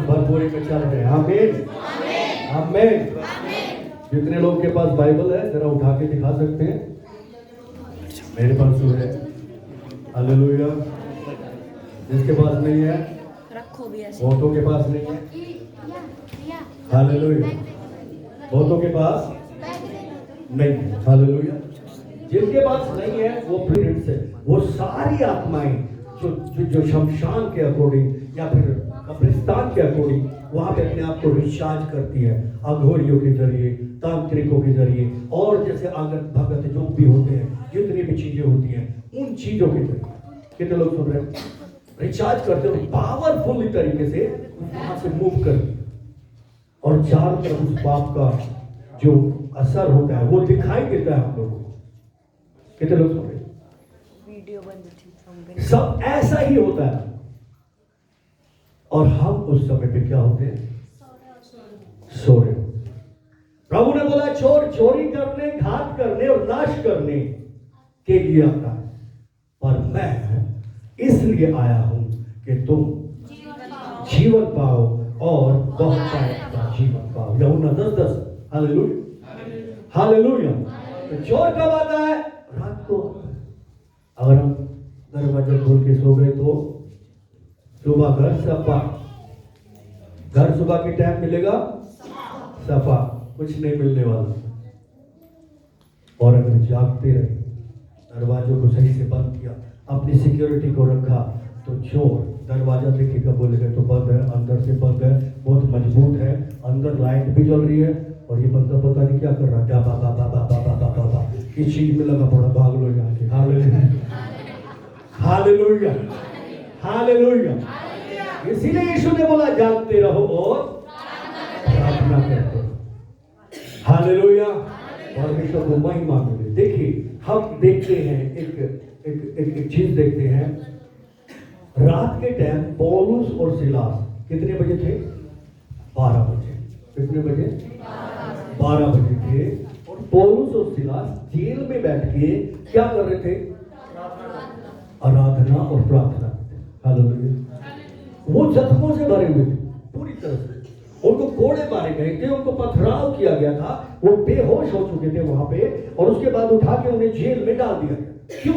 भरपूरी में चल रहे हैं। आमीन आमीन। जितने लोग के पास बाइबल है जरा उठा के दिखा सकते हैं? मेरे पास तो है। हालेलुया। जिसके पास नहीं है रखो भी ऐसे। बहुतों के पास नहीं है। हालेलुया। बहुतों के पास नहीं है। हालेलुया। जिनके पास नहीं है वो प्रिंट से वो सारी आत्माएं जो शमशान के अकॉर्डिंग या फिर कब्रिस्तान के अकॉर्डिंग वहां पे अपने आप को रिचार्ज करती है, अघोरियों के जरिए, तांत्रिकों के जरिए, और जैसे आगत भगत जो भी होते हैं, जितनी भी चीजें होती हैं, उन चीजों के जरिए कितने लोग सुन रहे हैं, रिचार्ज करते हो पावरफुल तरीके से वहां से मूव कर, और चारों तरफ उस पाप का जो असर होता है वो दिखाई देता है हम लोगों को। कितने लोग सुन रहे हैं? वीडियो बंद थी। सब ऐसा ही होता है, और हम उस समय पे क्या होते हैं? सो रहे हो। प्रभु ने बोला चोर चोरी करने, घात करने और नाश करने के लिए आता है, पर मैं इसलिए आया हूं कि तुम जीवन पाओ और बहुत जीवन पाओ। यूहन्ना 10:10। Hallelujah hallelujah. तो चोर कब आता है? रात को। अगर हम दरवाजा खोल के सो गए तो सुबह घर सफा, घर सुबह के टाइम मिलेगा सफा, कुछ नहीं मिलने वाला। और अगर जागते रहे, दरवाजों को सही से बंद किया, अपनी सिक्योरिटी को रखा, तो चोर दरवाजा देखेगा, बोलेगा तो बंद है, अंदर से बंद है, बहुत मजबूत है, अंदर लाइट भी जल रही है, और ये बंदा पता नहीं क्या कर रहा है, बाबा बाबा बाबा बाबा बाबा किस चीज में लगा पड़ा, भाग लो यहाँ से। Hallelujah hallelujah hallelujah. इसीलिए यीशु ने बोला जागते रहो और प्रार्थना करते रहो। हालेलुया। परमेश्वर को महिमा मिले। देखिए हम देखते हैं एक चीज देखते हैं, रात के टाइम पौलुस और सिलास कितने बजे थे? 12 बजे। कितने बजे? 12 बजे थे। और पौलुस और सिलास जेल में बैठ के क्या कर रहे थे? आराधना और प्रार्थना। हालेलुया। वो जख्मों से भरे हुए थे पूरी तरह से, उनको कोड़े मारे गए थे, उनको पथराव किया गया था, वो बेहोश हो चुके थे वहां पे, और उसके बाद उठा के उन्हें जेल में डाल दिया गया। क्यों?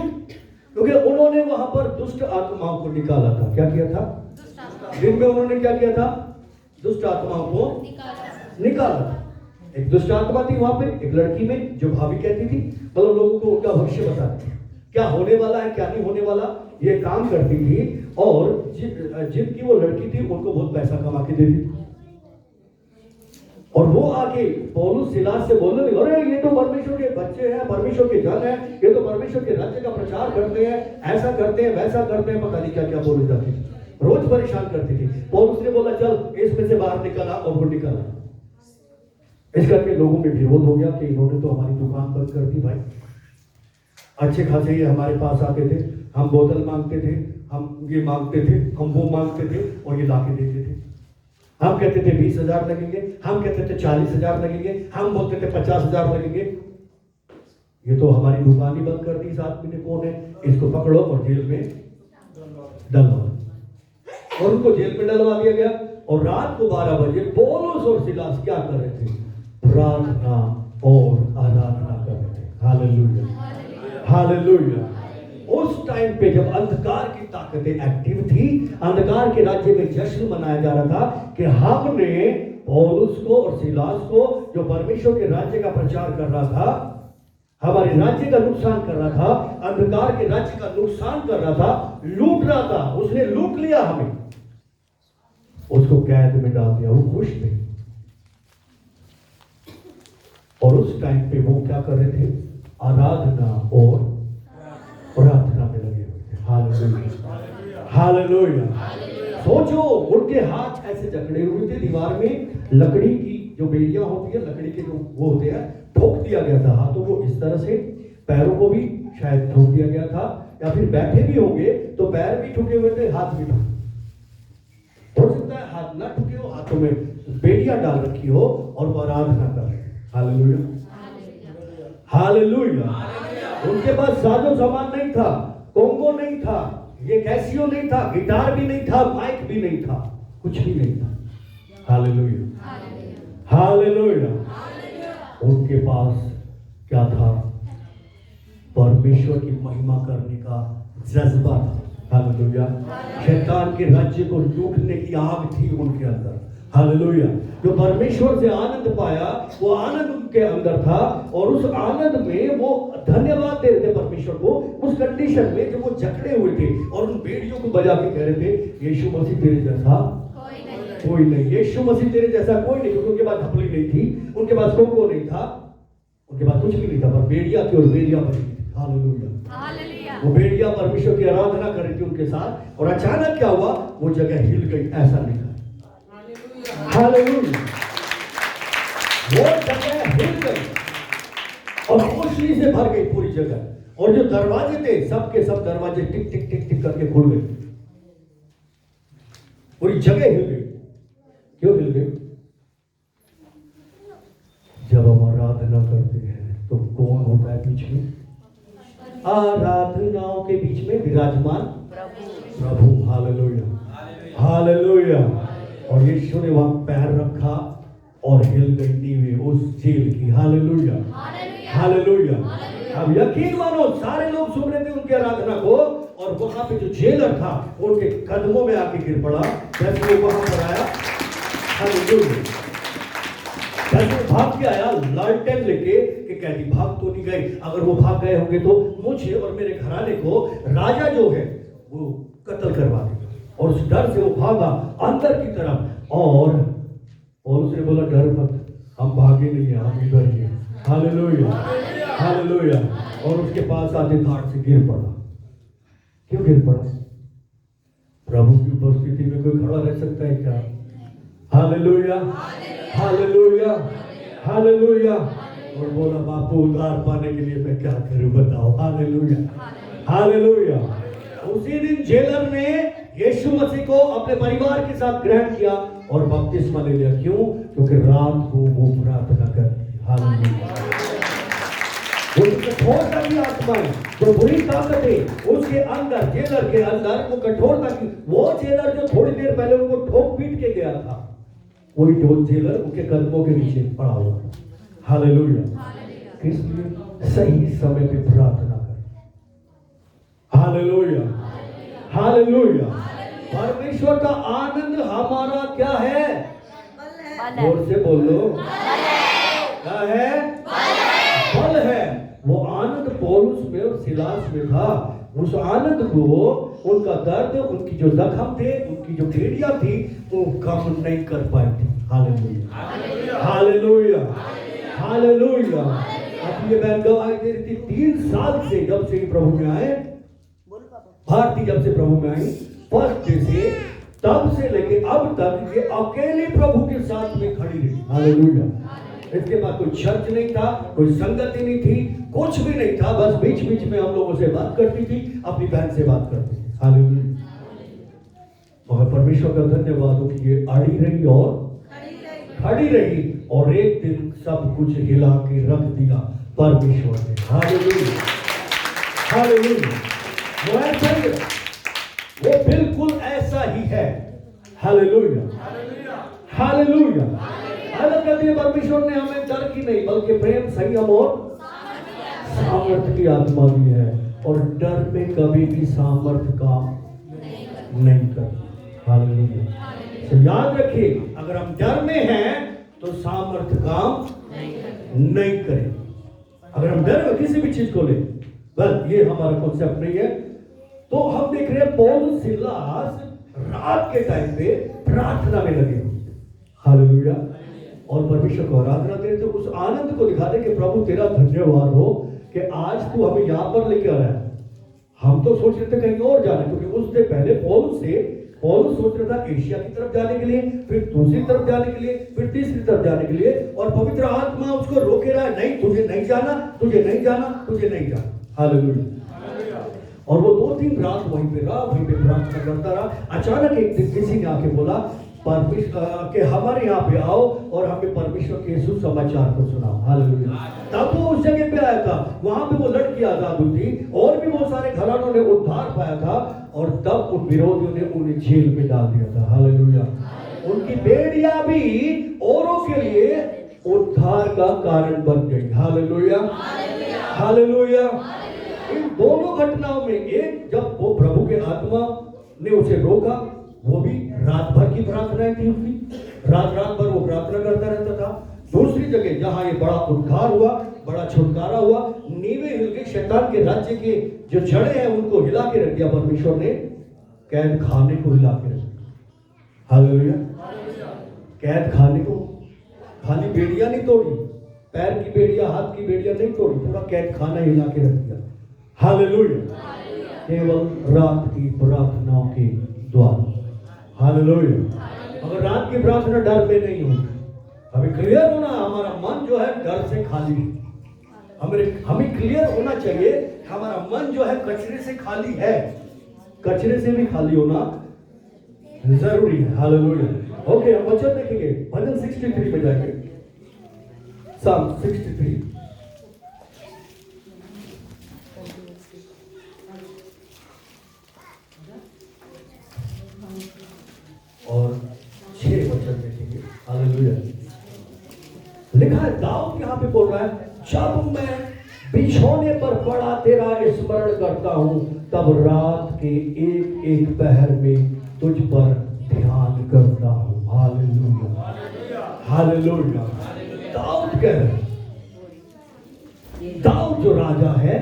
क्योंकि उन्होंने वहां पर दुष्ट आत्माओं को निकाला था। क्या किया था? दिन में उन्होंने क्या किया था? दुष्ट आत्माओं को निकाला था। एक दुष्ट आत्मा थी वहां पे, एक लड़की में, जो भाभी कहती थी, मतलब लोगों को उनका भविष्य बताती थी, क्या होने वाला है क्या नहीं होने वाला, ये काम करती थी। और जिनकी वो लड़की थी उनको बहुत पैसा कमा के देती थी, और वो आके पौलुस सिलास से बोलने लगे, अरे ये तो परमेश्वर के बच्चे हैं, परमेश्वर के जन हैं, ये तो परमेश्वर के राज्य का प्रचार करते हैं, ऐसा करते हैं वैसा करते हैं, पता नहीं क्या क्या बोल जाती थी, रोज परेशान करती थी। पौलुस ने बोला चल इसमें से बाहर निकला, और वो निकला। इस करके लोगों में विरोध हो गया कि इन्होंने तो हमारी दुकान बंद कर दी। भाई अच्छे खासे ये हमारे पास आते थे, हम बोतल मांगते थे, हम ये मांगते थे, हम वो मांगते थे, और ये लाके देते थे। हम कहते थे 20,000 लगेंगे, हम कहते थे 40,000 लगेंगे, हम बोलते थे 50,000 लगेंगे। ये तो हमारी दुकान ही बंद कर दी इस आदमी ने। कौन है? इसको पकड़ो और जेल में डलवा। और उनको जेल में डलवा दिया गया। और रात को 12 बजे पौलुस और सिलास क्या कर रहे थे? प्रार्थना और आराधना कर रहे थे। Hallelujah hallelujah. उस टाइम पे जब अंधकार की ताकतें एक्टिव थी, अंधकार के राज्य में जश्न मनाया जा रहा था कि हमने पौलुस को और सिलास को, जो परमेश्वर के राज्य का प्रचार कर रहा था, हमारे राज्य का नुकसान कर रहा था, अंधकार के राज्य का नुकसान कर रहा था, लूट रहा था, उसने लूट लिया हमें, उसको कैद में डाल दिया। वो खुश थे। और उस टाइम पे वो क्या कर रहे थे? आराधना और प्रार्थना में लगे हुए थे। Hallelujah hallelujah. सोचो, उनके हाथ ऐसे जकड़े हुए थे दीवार में, लकड़ी की जो बेड़ियां होती है, लकड़ी के जो वो होते हैं, ठोक दिया गया था हाथों को इस तरह से, पैरों को भी शायद ठोक दिया गया था, या फिर बैठे भी होंगे तो पैर भी ठुके हुए थे, हाथ भी ठुके। हो सकता है हाथ ना ठुके हो, हाथों में बेड़ियां डाल रखी हो, और वो आराधना कर रहे हैं। Hallelujah hallelujah. उनके पास साजो सामान नहीं था, कोंगो नहीं था, ये कैसियो नहीं था, गिटार भी नहीं था, माइक भी नहीं था, कुछ भी नहीं था। Hallelujah, hallelujah. उनके पास क्या था? परमेश्वर की महिमा करने का जज्बा था। हालेलुया। शैतान के राज्य को लूटने की आग थी उनके अंदर। हालेलुया। जो परमेश्वर से आनंद पाया, वो आनंद उनके अंदर था, और उस आनंद में वो धन्यवाद दे रहे थे परमेश्वर को। उस कंडीशन में जब वो जकड़े हुए थे और उन बेड़ियों को बजा के कह रहे थे, यीशु मसीह तेरे जैसा कोई नहीं, यीशु मसीह तेरे जैसा कोई नहीं। क्योंकि उनके पास ढपली नहीं थी, उनके पास कोको नहीं था, उनके पास कुछ भी नहीं था, पर बेड़िया थी और बेड़िया बनी थी। हालेलुया। वो बेड़िया परमेश्वर की आराधना कर रही थी उनके साथ, और अचानक क्या हुआ? वो जगह हिल गई, ऐसा लिखा। हालेलुया। वो जगह हिल गई और रोशनी से भर गई पूरी जगह, और जो दरवाजे थे सबके सब दरवाजे टिक टिक टिक टिक करके खुल गए, पूरी जगह हिल गई। क्यों हिल गई? जब हम आराधना करते हैं तो कौन होता है बीच में? आराधनाओं के बीच में विराजमान प्रभु। Hallelujah, hallelujah. और यीशु ने वहां पैर रखा और हिल गई नींवें उस जेल की। Hallelujah, hallelujah. अब यकीन मानो, सारे लोग सुन रहे थे उनकी आराधना को, और वहां पे जो जेलर था उनके कदमों में आके गिर पड़ा। जैसे वो वहां पर आया, हालेलुया, जैसे भाग के आया लालटेन लेके कि कैदी भाग तो नहीं गए। अगर वो भाग गए होंगे तो मुझे और मेरे घराने को राजा जो है वो कत्ल करवा देगा। और उस डर से वो भागा अंदर की तरफ, और उसने बोला, डर मत, हम भागे नहीं है, हम इधर ही हैं। Hallelujah, hallelujah. और उसके पास आते धाड़ से गिर पड़ा। क्यों गिर पड़ा? प्रभु की उपस्थिति में कोई खड़ा रह सकता है क्या? Hallelujah, hallelujah, hallelujah. और बोला, बापू उद्धार पाने के लिए मैं क्या करूं बताओ। Hallelujah, hallelujah. उसी दिन जेलर ने यीशु मसीह को अपने परिवार के साथ ग्रहण किया और बपतिस्मा ले लिया। क्यों? क्योंकि रात को वो प्रार्थना करती। हालेलुया। वो कठोरता की आत्माएं, जो बुरी ताकतें उसके अंदर, जेलर के अंदर, वो कठोरता की, वो जेलर जो थोड़ी देर पहले उनको ठोक पीट के गया था, वही जो जेलर उनके कदमों के नीचे पड़ा हुआ। हालेलुया। किस लिए? सही समय पे प्रार्थना कर। Hallelujah, hallelujah. परमेश्वर का आनंद हमारा क्या है? जोर से बोलो, क्या है? बल है। वो आनंद पौलुस में और सिलास में था। उस आनंद को, उनका दर्द, उनकी जो जख्म थे, उनकी जो बेड़ियां थी, वो कम नहीं कर पाई थी। Hallelujah, hallelujah, hallelujah. अब ये बहन गवाही दे रही थी, 3 साल से जब से प्रभु में आए, भारती जब से प्रभु में आई, फर्स्ट डे से, तब से लेके अब तक ये अकेले प्रभु के साथ में खड़ी रही। हालेलुया। इसके बाद कोई चर्च नहीं था, कोई संगति नहीं थी, कुछ भी नहीं था। बस बीच बीच में हम लोगों से बात करती थी, अपनी बहन से बात करती थी। हालेलुया। मगर परमेश्वर का धन्यवाद हो कि ये अड़ी रही और खड़ी रही, और एक दिन सब कुछ हिला के रख दिया परमेश्वर ने। Hallelujah, hallelujah. वो ऐसा ही है, वो बिल्कुल ऐसा ही है। Hallelujah, hallelujah. परमेश्वर ने हमें डर की नहीं बल्कि प्रेम, संयम और सामर्थ्य की आत्मा दी है, और डर में कभी भी सामर्थ्य काम नहीं करता। हालेलुया। तो याद रखिए, अगर हम डर में हैं तो सामर्थ्य काम नहीं करें। अगर हम डर में किसी भी चीज को लें, बस ये हमारा कॉन्सेप्ट नहीं है। तो हम देख रहे हैं पौलुस सिलास रात के टाइम पे प्रार्थना में लगे। हालेलुया। और परमेश्वर को आराधना दे, तो उस आनंद को दिखा दे कि प्रभु तेरा धन्यवाद हो कि आज तू हमें यहां पर लेके आ रहा है। हम तो सोच रहे थे कहीं और जाना, क्योंकि उससे पहले पौलुस सोच रहा था एशिया की तरफ जाने के लिए, फिर दूसरी तरफ जाने के लिए, फिर तीसरी तरफ जाने के लिए, और पवित्र आत्मा उसको रोके रहा है, नहीं तुझे नहीं जाना, तुझे नहीं जाना, तुझे नहीं जाना। हालेलुया। और वो 2-3 रात वहीं पे रहा, वहीं पे प्रार्थना करता रहा। अचानक एक दिन किसी ने आके बोला, परमेश्वर के हमारे यहाँ पे आओ और हमें परमेश्वर के सुसमाचार को सुनाओ। हालेलुया। तब वो उस जगह पे आया था, वहां पे वो लड़की आजाद हुई थी, और भी बहुत सारे घरानों ने उद्धार पाया था, और तब उन विरोधियों ने उन्हें जेल में डाल दिया था। हालेलुया। उनकी बेड़ियां भी औरों के लिए उद्धार का कारण बन गई। Hallelujah, hallelujah. इन दोनों घटनाओं में, एक जब वो प्रभु के आत्मा ने उसे रोका, वो भी रात भर की प्रार्थनाएं थी उसकी, रात रात भर वो प्रार्थना करता रहता था। दूसरी जगह जहां ये बड़ा उद्धार हुआ, बड़ा छुटकारा हुआ, नींवें हिल गई, शैतान के राज्य के जो जड़ें हैं उनको हिला के रख दिया परमेश्वर ने, कैद खाने को हिला के रख दिया। हालेलुया, कैद खाने को, खाली बेड़ियां नहीं तोड़ी, पैर की बेड़ियां, हाथ की बेड़ियां नहीं तोड़ी, पूरा कैद खाना हिला के रख दिया। हालेलुया, केवल रात की प्रार्थनाओं के द्वारा। हालेलुया। अगर रात की प्रार्थना डर में नहीं होगी, हमें क्लियर होना, हमारा मन जो है डर से खाली है। हमें क्लियर होना चाहिए, हमारा मन जो है कचरे से खाली है, कचरे से भी खाली होना जरूरी है। हालेलुया। ओके, हम वचन देखेंगे, भजन 63 में जाएंगे, साम 63 और 6 वचन देखेंगे। हालेलुया। लिखा है, दाऊद यहाँ पे बोल रहा है, जब मैं बिछौने पर पड़ा तेरा स्मरण करता हूं, तब रात के एक एक पहर में तुझ पर ध्यान करता हूं। Hallelujah, hallelujah. दाऊद कह रहे, दाऊद जो राजा है,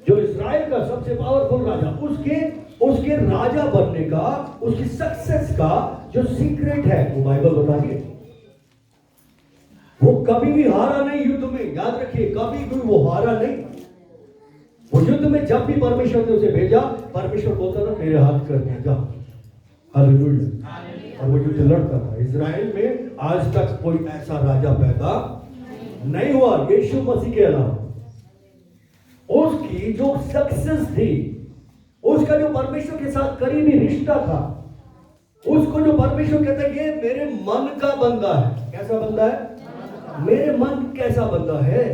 जो इस्राएल का सबसे पावरफुल राजा, उसके राजा बनने का, उसकी सक्सेस का जो सीक्रेट है वो बाइबल बताती है। वो कभी भी हारा नहीं युद्ध में, याद रखिए, कभी भी वो हारा नहीं। वो युद्ध में जब भी परमेश्वर ने उसे भेजा, परमेश्वर बोलता था मेरे हाथ कर दिया जा। हालेलुया। और वो युद्ध लड़ता था। इजराइल में आज तक कोई ऐसा राजा पैदा नहीं हुआ यीशु मसीह के अलावा। उसकी जो सक्सेस थी, उसका जो परमेश्वर के साथ करीबी रिश्ता था, उसको जो परमेश्वर कहता है ये मेरे मन का बंदा है। कैसा बंदा है? मेरे मन कैसा बंदा है।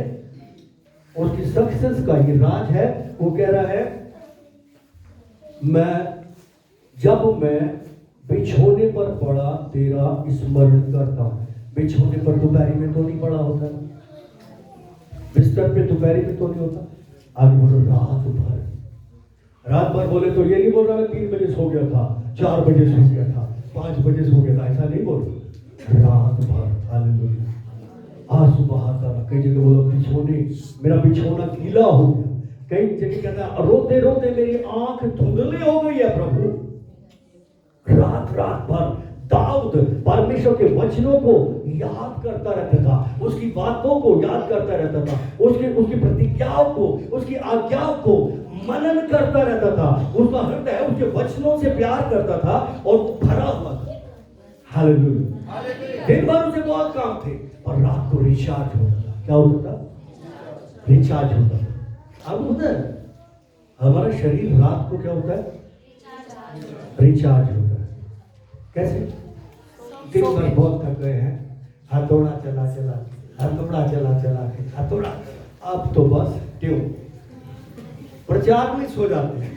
उसकी सक्सेस का ये राज है। वो कह रहा है, जब मैं बिछोने पर पड़ा तेरा स्मरण करता हूं। बिछोने पर दोपहरी में तो नहीं पड़ा होता, बिस्तर पे दोपहरी में तो नहीं होता। आगे बोलो रात भर बोले तो ये नहीं बोल रहा मैं 3 बजे सो गया था, 4 बजे सो गया था, 5 बजे सो गया था, ऐसा नहीं बोल रहा। रात भर। हालेलुया। आंसू बहाता रहा। कई जगह बोलो बिछोने, मेरा बिछोना गीला हो गया। कई जगह कहता है रोते रोते मेरी आंख धुंधली हो गई है प्रभु। रात भर दाऊद परमेश्वर के वचनों को याद करता रहता था, उसकी बातों को याद करता रहता था, उसकी प्रतिज्ञाओं को, उसकी आज्ञाओं को मनन करता रहता था। उसका हृदय उसके वचनों से प्यार करता था और वो भरा हुआ था। हालेलुया। दिन भर उसे बहुत काम थे और रात को रिचार्ज होता था। क्या होता था? रिचार्ज होता था। अब होता है हमारा शरीर रात को क्या होता है? रिचार्ज होता है। कैसे? दिन भर बहुत थक गए हैं, हथौड़ा चला के हथौड़ा, अब तो बस क्यों प्रचार में सो जाते हैं,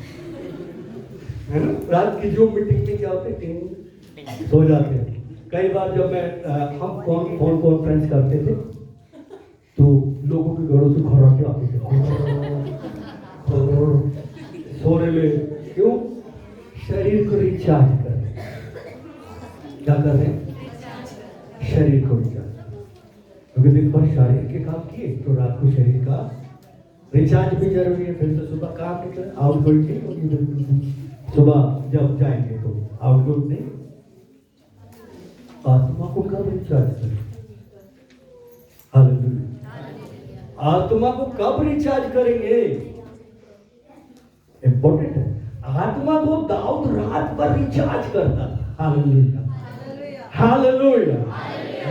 है ना? रात की जो मीटिंग में क्या होते हैं, सो जाते हैं। कई बार जब हम फोन कॉन्फ्रेंस करते थे तो लोगों के घरों से खौराके आते थे, सो रहे। क्यों? शरीर को रिचार्ज कर रहे। क्या कर रहे हैं? शरीर को रिचार्ज। क्योंकि दिन भर शरीर के काम किए तो रात को शरीर का रिचार्ज भी जरूरी है। फिर तो सुबह काम नहीं करें, आउटगोइंग नहीं होगी। सुबह जब जाएंगे तो आउटगोइंग नहीं। आत्मा को कब रिचार्ज करें? हालेलुया। आत्मा को कब रिचार्ज करेंगे? इंपॉर्टेंट है। आत्मा को दाऊद रात भर रिचार्ज करता था। Hallelujah, hallelujah.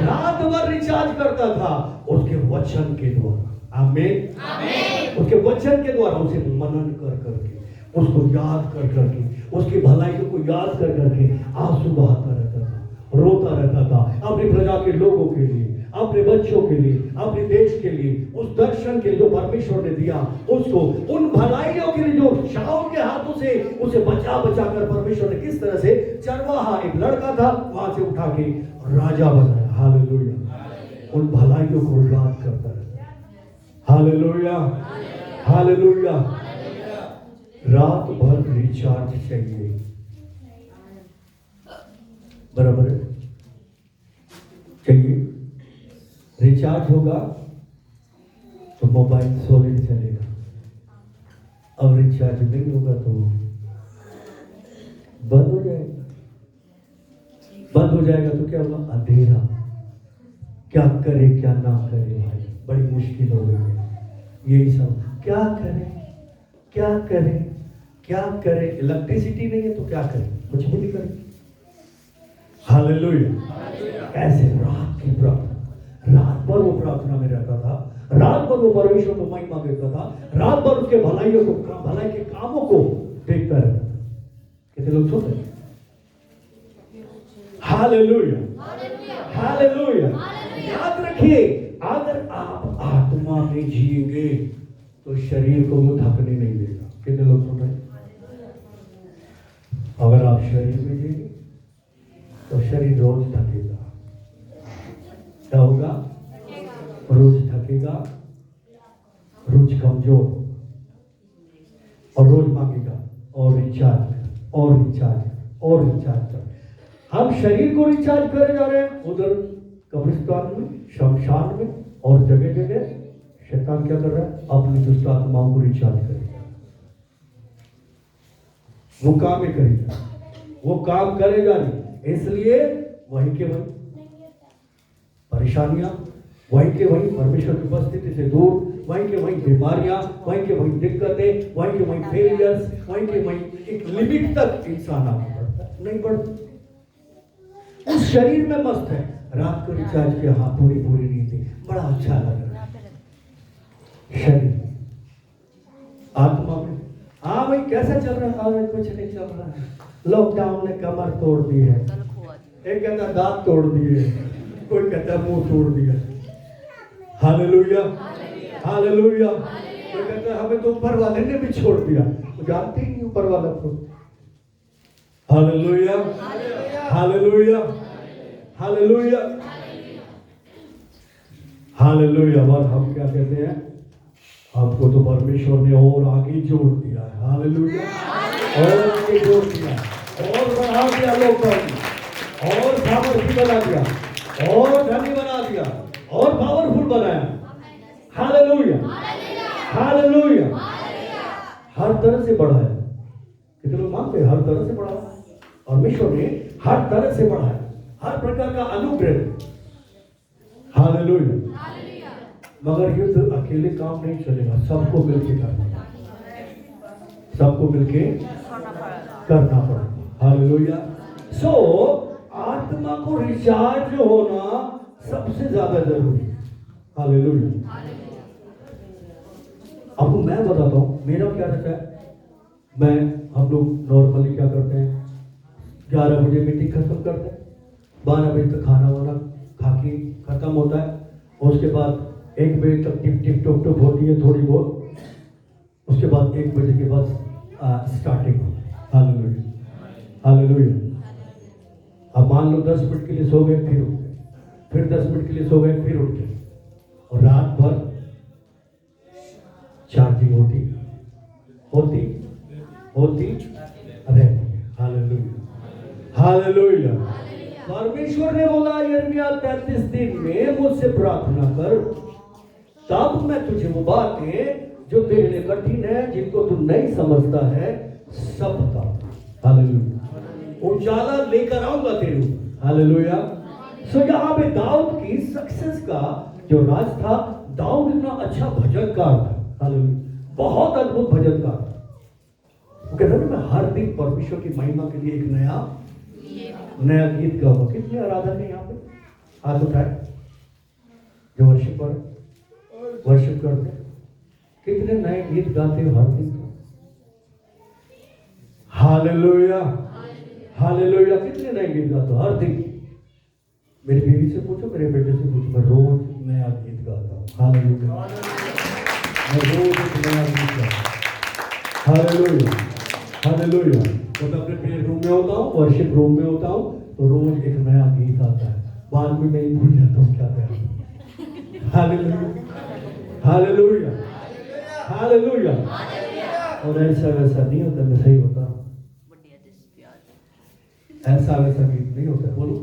रात भर रिचार्ज करता था उसके वचन के द्वारा। आमीन, आमीन। उसके वचन के द्वारा उसे मनन कर करके, उसको याद कर करके, उसकी भलाइयों को याद कर करके आंसू बहाता रहता था, रोता रहता था अपनी प्रजा के लोगों के लिए, अपने बच्चों के लिए, अपने देश के लिए, उस दर्शन के लिए जो परमेश्वर ने दिया उसको, उन भलाइयों के लिए जो शाऊल के हाथों से उसे बचा बचा कर परमेश्वर ने किस तरह से चरवाहा, एक लड़का था, वहां से उठा के राजा बनाया। हालेलुया। उन भलाइयों को याद करता है। Hallelujah, hallelujah. रात भर रिचार्ज चाहिए, बराबर है, चाहिए। रिचार्ज होगा तो मोबाइल सॉलिड चलेगा, अब रिचार्ज नहीं होगा तो बंद हो जाएगा। बंद हो जाएगा तो क्या होगा? अंधेरा। क्या करे क्या ना करे भाई, बड़ी मुश्किल हो गई है। यही सब क्या करें, क्या करें, क्या करें। इलेक्ट्रिसिटी नहीं है तो क्या करें? कुछ भी नहीं करें। हालेलुया। ऐसे रात की प्रार्थना, रात भर वो प्रार्थना में रहता था, रात भर वो परमेश्वर को महिमा देता था, रात भर उसके भलाइयों को, भलाई के कामों को देखता रहता था। कितने लोग सुन रहे हैं? Hallelujah, hallelujah. याद रखिए, अगर आप आत्मा में जिएंगे तो शरीर को वो थकने नहीं देगा। कितने लोग सुन रहे हैं? अगर आप शरीर में जिएंगे तो शरीर रोज थकेगा। क्या होगा? रोज थकेगा, रोज कमजोर, और रोज मांगेगा और रिचार्ज और रिचार्ज और रिचार्ज कर। हम शरीर को रिचार्ज करे जा रहे हैं, उधर कब्रिस्तान में, शमशान में और जगह जगह शैतान क्या कर रहा है? अपनी दुष्ट आत्माओं को रिचार्ज करेगा। वो काम ही करेगा, वो काम करेगा नहीं। इसलिए वहीं के वहीं परेशानियां, वहीं के वहीं परमेश्वर की उपस्थिति से दूर, वहीं के वहीं बीमारियां, वहीं के वहीं दिक्कतें, वहीं के वहीं फेलियर्स, वहीं के वहीं एक लिमिट तक इंसान आगे बढ़ता नहीं बढ़ता। उस शरीर में मस्त है, रात को रिचार्ज किया, हाँ पूरी पूरी नींद थी, बड़ा अच्छा लग रहा है। शरीर, आत्मा में हाँ भाई कैसा चल रहा है? हाँ कुछ नहीं चल रहा है, लॉकडाउन ने कमर तोड़ दी है, एक कहता दांत तोड़ दिए, कोई कहता मुंह तोड़ दिया। Hallelujah, hallelujah. कोई कहता हमें तो ऊपर वाले ने भी छोड़ दिया, तो जानते ही नहीं ऊपर वाला को। Hallelujah, hallelujah, hallelujah, hallelujah. और हम क्या कहते हैं? आपको तो परमेश्वर ने और आगे जोड़ दिया है। हालेलुया, और आगे जोड़ दिया, और बढ़ा दिया, लोग और सामर्थ्य बना दिया, और धनी बना दिया, और पावरफुल बनाया। Hallelujah, hallelujah. हर तरह से बढ़ाया। कितने लोग मानते हैं? हर तरह से बढ़ाया परमेश्वर ने, हर तरह से बढ़ाया, हर प्रकार का अनुग्रह। हालेलुया। मगर युद्ध अकेले काम नहीं चलेगा, सबको मिलके करना, सबको मिलके करना पड़ेगा। हालेलुया। सो आत्मा को रिचार्ज होना सबसे ज्यादा जरूरी है। हालेलुया। आपको मैं बताता हूं मेरा क्या रहता है। हम लोग नॉर्मली क्या करते हैं, 11 बजे मीटिंग खत्म करते हैं, 12 बजे तक खाना वाना खा के खत्म होता है, उसके बाद 1 बजे तक टिप टिप टुप टुप होती है थोड़ी बहुत, उसके बाद 1 बजे के बाद स्टार्टिंग होती है। Hallelujah, hallelujah. अब मान लो 10 मिनट के लिए सो गए, फिर उठ गए, फिर 10 मिनट के लिए सो गए, फिर उठ गए, और रात भर चार्जिंग होती होती होती रहती है। Hallelujah, hallelujah. परमेश्वर ने बोला यिर्मयाह 33 दिन में मुझसे प्रार्थना कर, तब मैं तुझे वो बातें जो तेरे लिए कठिन है, जिनको तू नहीं समझता है, सब बता। हालेलुया। उजाला लेकर आऊंगा तेरे ऊपर। हालेलुया। सो यहाँ पे दाऊद की सक्सेस का जो राज था, दाऊद इतना अच्छा भजनकार था। हालेलुया, बहुत अद्भुत भजनकार था। वो कहता है मैं हर दिन परमेश्वर की महिमा के लिए एक नया गीत गाऊंगा। कितने आराधक है यहाँ पे? हाथ उठाए जो वर्शिप करते हैं, कितने नए गीत गाते हो हर दिन? Hallelujah, hallelujah. कितने नए गीत गाते हो हर दिन? मेरी बीवी बेटी से पूछो, मेरे बेटे से पूछो, मैं रोज नया गीत गाता हूँ। हालेलुया। मैं रोज एक नया गीत गाता हूँ। Hallelujah, hallelujah. तो मैं अपने प्रेयर रूम में होता हूँ, वर्शिप रूम में होता हूँ, तो रोज एक नया गीत आता है। बाद में मैं ही भूल जाता हूँ क्या करूँ। Hallelujah, hallelujah, hallelujah. और ऐसा वैसा नहीं होता, मैं सही बता रहा हूँ, ऐसा वैसा गीत नहीं होता। बोलो,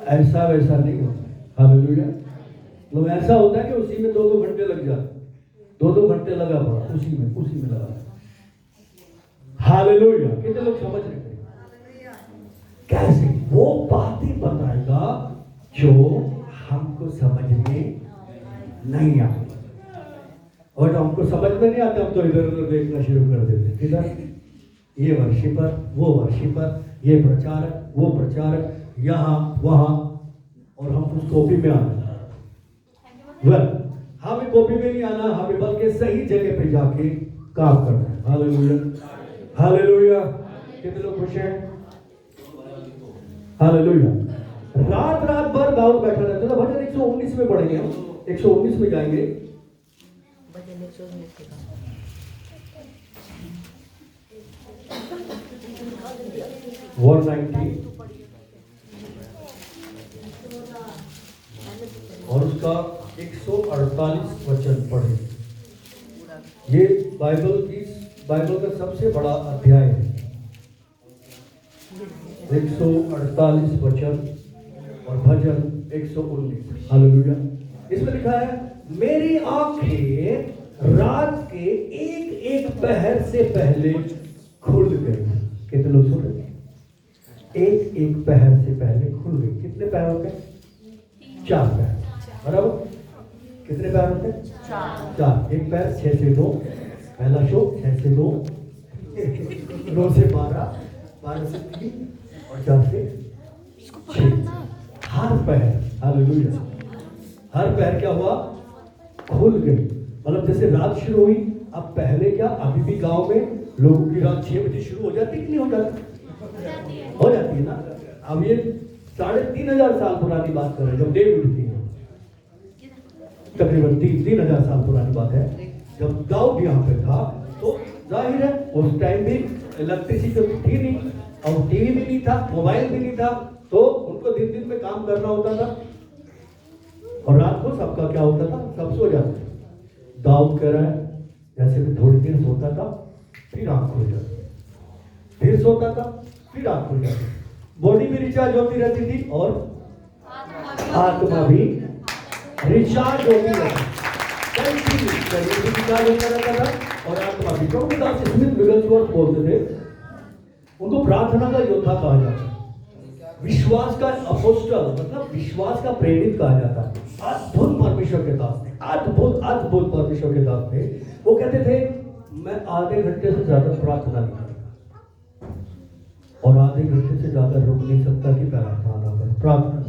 ऐसा वैसा नहीं होता। हालेलुया। लोग ऐसा होता है कि उसी में 2-2 घंटे लग जाते, 2-2 घंटे लगा पड़ा उसी में लगा। हालेलुया। कितने लोग समझ रहे हैं? कैसे? वो बातें बताएगा जो हमको समझ में नहीं आती, और हमको समझ में नहीं आता, हम तो इधर उधर देखना शुरू कर देते। किधर? ये वर्शिपर, वो वर्शिपर, ये प्रचारक, वो प्रचारक, यहाँ वहाँ, और हम उस कॉपी में आना। हमें कॉपी में नहीं आना, हमें बल्कि सही जगह पे जाके काम करना है। Hallelujah, hallelujah. कितने लोग खुश हैं? हालेलुया। रात रात भर दाऊद बैठा रहता था। भजन 119 में पढ़ेंगे हम, 119 में जाएंगे। भजन 119 190 और उसका 148 वचन पढ़े। ये बाइबल का सबसे बड़ा अध्याय है। 148 वचन और भजन 119। हालेलुया। इसमें लिखा है, मेरी आंखें रात के एक एक पहर से पहले खुल गई। कितने लोग सुन रहे हैं? एक एक पहर से पहले खुल गई। कितने पैर होते हैं? 4 पैर। बराबर? कितने पैर होते हैं? 4। एक पैर 6 से 2, पहला शो 6 से 2, 9 से 12, 12 से 3 और 4 से 6। हर पैर, हालेलुया, हर पैर क्या हुआ? खुल गई। मतलब जैसे रात शुरू हुई, अब पहले क्या, अभी भी गांव में लोगों की रात 6 बजे शुरू हो जाती कि नहीं हो जाती? हो जाती है ना। अब ये 3500 साल पुरानी बात कर रहे हैं, जब डेविड थी, तकरीबन 3000 साल पुरानी बात है। जब दाऊद यहाँ पे था, तो जाहिर है उस टाइम भी इलेक्ट्रिसिटी तो थी नहीं, और टीवी भी नहीं था, मोबाइल भी नहीं था, तो उनको दिन दिन में काम करना होता था, और रात को सबका क्या होता था? सब सो जाते। दाऊद कह रहा है, जैसे भी थोड़ी देर सोता था, फिर आंख खुल जाती, फिर सोता था, फिर आंख खुल जाती। बॉडी भी रिचार्ज होती रहती थी और आत्मा भी रिचार्ज होती रहती, शरीर भी रिचार्ज होता रहता था और आत्मा भी। क्योंकि दास स्मिथ विगलस्वर्थ बोलते थे, उनको प्रार्थना का योद्धा कहा जाता है, विश्वास का अपोस्टल, मतलब विश्वास का प्रेरित कहा जाता है। अद्भुत परमेश्वर के दास थे, अद्भुत परमेश्वर के दास थे। वो कहते थे, मैं आधे घंटे से ज्यादा प्रार्थना नहीं करता, और आधे घंटे से ज्यादा रुक नहीं सकता कि प्रार्थना।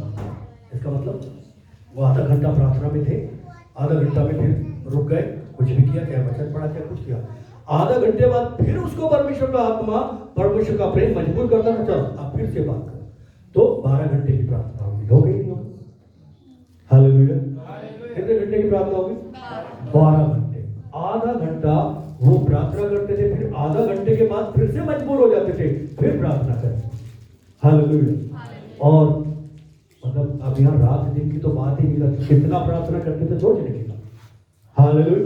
इसका मतलब वो आधा घंटा प्रार्थना में थे, आधा घंटा में फिर रुक गए, कुछ भी किया, क्या वचन पढ़ा, क्या कुछ किया। आधा घंटे बाद फिर उसको परमेश्वर का आत्मा, परमेश्वर का प्रेम मजबूर करता था, चल अब फिर से बात कर। तो 12 घंटे की प्रार्थना हो गई नहीं होगी। हालेलुया। कितने घंटे की प्रार्थना होगी? 12 घंटे। आधा घंटा वो प्रार्थना करते थे, फिर आधा घंटे के बाद फिर से मजबूर हो जाते थे, फिर प्रार्थना करते। हालेलुया। और मतलब अब यहाँ रात दिन की तो बात ही नहीं करते, कितना प्रार्थना करते थे सोचने की। हालेलुया।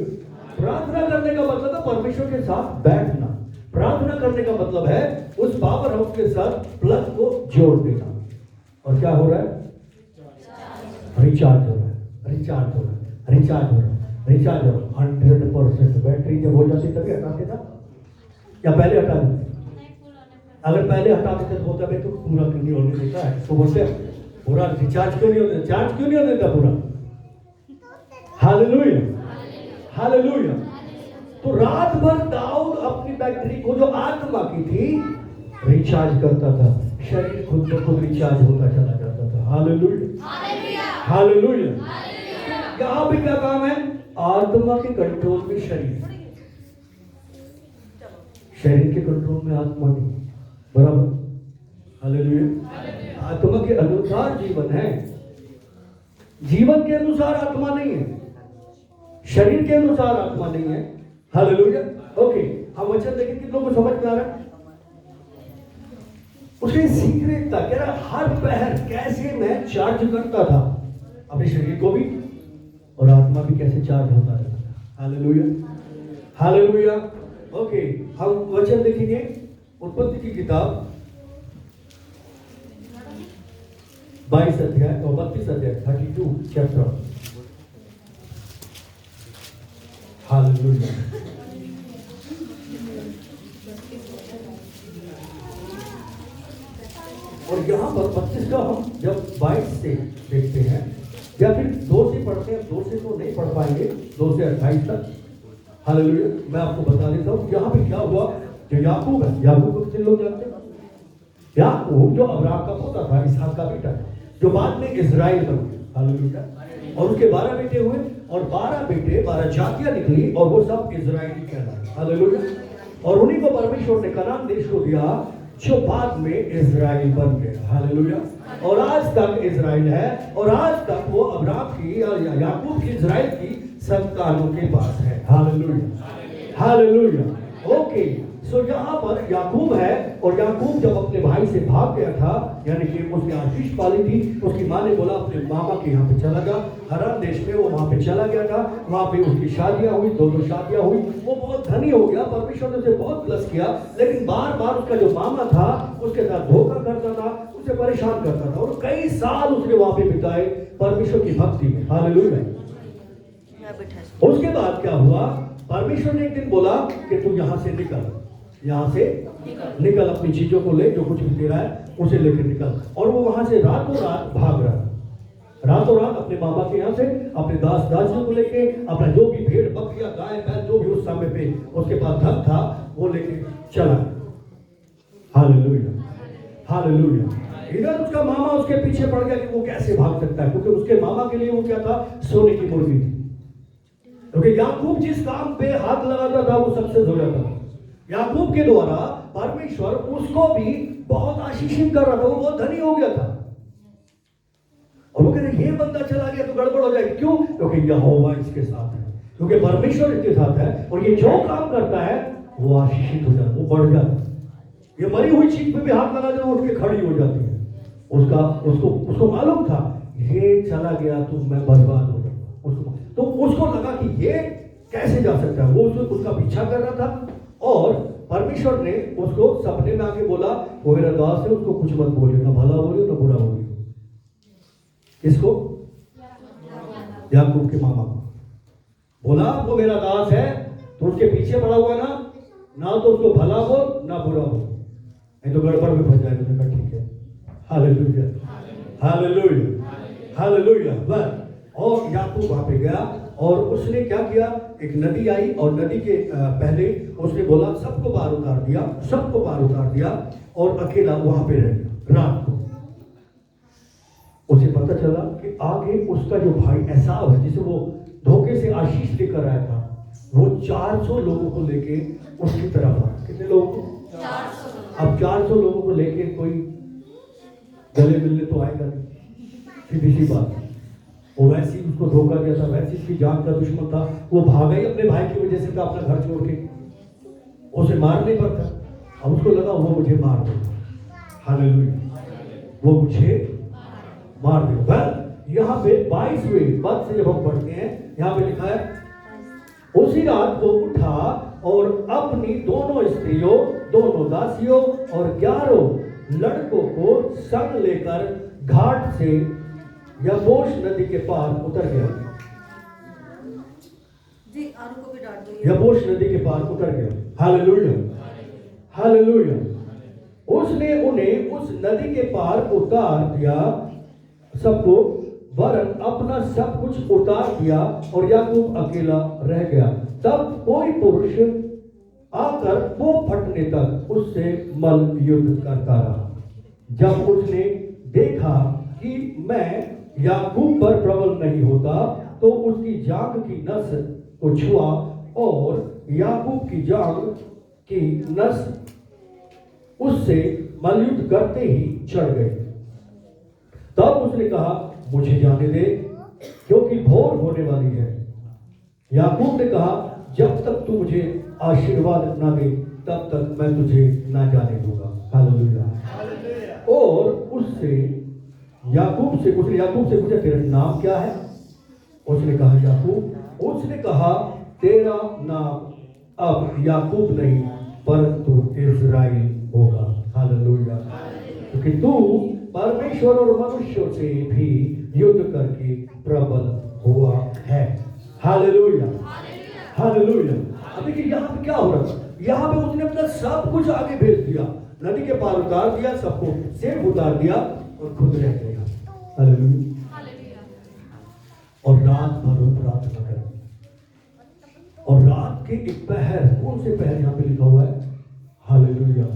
प्रार्थना करने का मतलब है परमेश्वर के साथ बैठना। प्रार्थना करने का मतलब है उस पावर हाउस के साथ प्लग को जोड़ देना। और क्या हो रहा है? रिचार्ज हो रहा है, रिचार्ज हो रहा है, रिचार्ज हो रहा है, रिचार्ज हो रहा है। 100% बैटरी जब हो जाती तभी हटाते था, या पहले हटा देते? अगर पहले हटा देते तो होता है तो पूरा क्यों नहीं होने देता है, तो बोलते पूरा रिचार्ज क्यों नहीं होता, चार्ज क्यों नहीं होने देता पूरा। Hallelujah, hallelujah. तो रात भर दाऊद अपनी बैटरी को जो आत्मा की थी रिचार्ज करता था, शरीर खुद ब खुद रिचार्ज होता चला जाता था। Hallelujah, hallelujah. यहाँ भी क्या काम है? आत्मा के कंट्रोल में शरीर, शरीर के कंट्रोल में आत्मा नहीं। बराबर? हालेलुया। आत्मा के अनुसार जीवन है, जीवन के अनुसार आत्मा नहीं है, शरीर के अनुसार आत्मा नहीं है। हालेलुया। ओके, हम वचन देखें किन लोगों को समझ में आ रहा है? उसके सीक्रेट था, कह रहा हर पहर कैसे मैं चार्ज करता था अपने शरीर को भी और आत्मा भी कैसे चार्ज होता रहता था। Hallelujah, hallelujah. ओके, हम वचन देखेंगे उत्पत्ति की किताब 22 अध्याय और 32 अध्याय 32 चैप्टर। हालेलुया। और यहाँ पर 25 का हम जब 22 से देखते हैं या फिर 2 से पढ़ते हैं, 2 से तो नहीं पढ़ पाएंगे, 2 से 28 तक। हालेलुया। मैं आपको बता देता हूँ यहाँ पे क्या हुआ। जो याकूब है, याकूब को कितने लोग जानते हैं? याकूब जो अब्राहम का पोता था, इसहाक का बेटा, जो बाद में इजराइल बन गया। हालेलुया। और उसके 12 बेटे हुए और 12 बेटे 12 जातियां निकली और वो सब इजराइली कहलाए। हालेलुया। और उन्हीं को परमेश्वर ने कनान देश को दिया जो बाद में इजराइल बन गया। हालेलुया। और आज तक इजराइल है और आज तक वो अब्राहम की या याकूब की इजराइल की संतानों के पास है। Hallelujah, hallelujah. ओके, सो यहाँ पर याकूब है और याकूब जब अपने भाई से भाग गया था, यानी कि उसने आशीष पाली थी, उसकी माँ ने बोला अपने मामा के यहाँ पे चला जा। हरान देश में वो वहाँ पे चला गया था, वहाँ पे उसकी शादियाँ हुई, 2 शादियाँ हुई। वो बहुत धनी हो गया, परमेश्वर ने उसे बहुत प्लस किया, लेकिन बार बार उसका जो मामा था उसके साथ धोखा करता था, उसे परेशान करता था और कई साल उसने वहाँ पे बिताए परमेश्वर की भक्ति में। हालेलुया। उसके बाद क्या हुआ? परमेश्वर ने एक दिन बोला कि तू यहाँ से निकल, यहाँ से निकल, अपनी चीजों को ले, जो कुछ भी तेरा है उसे लेकर निकल। और वो वहां से रातों रात भाग रहा, रातों रात अपने मामा के यहाँ से अपने दास दासियों को लेके, अपना जो भी भेड़ बकरियां गाय बैल जो भी उस समय पे उसके पास धन था वो लेके चला। Hallelujah, hallelujah. इधर उसका मामा उसके पीछे पड़ गया कि वो कैसे भाग सकता है, क्योंकि उसके मामा के लिए वो क्या था? सोने की मुर्गी थी। क्योंकि याकूब जिस काम पे हाथ लगाता था वो सक्सेस हो जाता था। याकूब के द्वारा परमेश्वर उसको भी बहुत आशीषित कर रहा था, वो बहुत धनी हो गया था। और वो कह रहे ये बंदा चला गया तो गड़बड़ हो जाएगी। क्यों? क्योंकि यहोवा इसके साथ है, क्योंकि परमेश्वर इसके साथ है और ये जो काम करता है वो आशीषित हो जाता है, वो बढ़ जाता है। ये मरी हुई चीज पे भी हाथ लगा दे वो उठ के खड़ी हो जाती है। उसको मालूम था ये चला गया तो मैं बर्बाद हो जाऊंगा। तो उसको लगा कि ये कैसे जा सकता है, वो उसका पीछा कर रहा था। और परमेश्वर ने उसको सपने में आके बोला वो मेरा दास है, उसको कुछ मत बोलियो, ना भला बोलियो ना बुरा बोलियो। किसको? याकूब के मामा को बोला वो मेरा दास है, तो उसके पीछे पड़ा हुआ ना तो उसको भला बोल ना बुरा बोल, नहीं तो गड़बड़ में फंस जाएगा। मैंने कहा ठीक है। Hallelujah, hallelujah, hallelujah. बस और याकूब वहां पे गया और उसने क्या किया? एक नदी आई और नदी के पहले उसने बोला सबको पार उतार दिया, सबको पार उतार दिया और अकेला वहां पे रह गया रात को। उसे पता चला कि आगे उसका जो भाई एसाव है, जिसे वो धोखे से आशीष लेकर आया था, वो 400 लोगों को लेके उसकी तरफ आया। कितने लोगों को? 400। अब 400 लोगों को लेके कोई गले मिलने तो आएगा नहीं, सीधी सी बात। वो वैसे ही उसको धोखा दिया था, वैसे उसकी जान का दुश्मन था, वो भागा ही अपने भाई की वजह से था, अपना घर छोड़ के। उसे मार नहीं पड़ता, अब उसको लगा वो मुझे मार देगा। हालेलुया, वो मुझे मार देगा। यहाँ पे 22वें पद से जब हम पढ़ते हैं, यहाँ पे लिखा है उसी रात वो उठा और अपनी दोनों स्त्रियों, दोनों दासियों और 11 लड़कों को संग लेकर घाट से यबोश नदी के पार उतर गया। जी, आरू को भी डांट दो। यबोश नदी के पार उतर गया। Hallelujah, hallelujah. उसने उन्हें उस नदी के पार उतार दिया सबको, वरन अपना सब कुछ उतार दिया और याकूब अकेला रह गया। तब कोई पुरुष आकर वो फटने तक उससे मल युद्ध करता रहा। जब उसने देखा कि मैं याकूब पर प्रबल नहीं होता, तो उसकी जांघ की नस को छुआ और याकूब की जांघ की नस उससे मलयुद्ध करते ही चढ़ गई। तब उसने कहा मुझे जाने दे, क्योंकि भोर होने वाली है। याकूब ने कहा, जब तक तू मुझे आशीर्वाद ना दे तब तक मैं तुझे ना जाने दूंगा। हालेलुया। और उसने याकूब से पूछा, तेरा नाम क्या है? उसने कहा याकूब। उसने कहा, तेरा नाम अब याकूब नहीं परंतु इज़राइल होगा। हालेलुया। क्योंकि तू परमेश्वर और मनुष्यों से भी युद्ध करके प्रबल हुआ है। Hallelujah, hallelujah. अब देखिए यहाँ पे क्या हो रहा था। यहाँ पे उसने अपना सब कुछ आगे भेज दिया, नदी के पार उतार दिया, सबको सिर्फ उतार दिया और खुद रह गया। हालेलुया। और रात भर वो प्रार्थना कर, और रात के एक पहर, कौन से पहर यहाँ पे लिखा हुआ है? हालेलुया।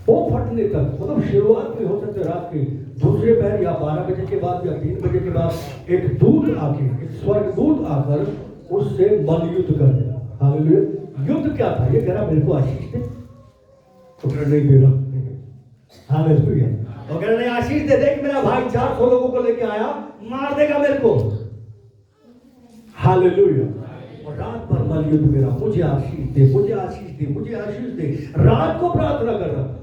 वो फटने तक, मतलब शुरुआत में हो सकते रात के दूसरे पहर या 12 बजे के बाद या 3 बजे के बाद एक दूत आके, एक स्वर्ग दूत आकर उससे मल युद्ध कर दिया। हालेलुया। युद्ध क्या था? ये कह रहा मेरे को आशीष दे, तो नहीं दे रहा। हालेलुया। तो कह रहा नहीं, आशीष दे, देख मेरा भाई 400 लोगों को लेके आया, मार देगा मेरे को। हालेलुया। और रात भर मल युद्ध मेरा, मुझे आशीष दे, मुझे आशीष दे, मुझे आशीष दे, रात को प्रार्थना कर रहा था।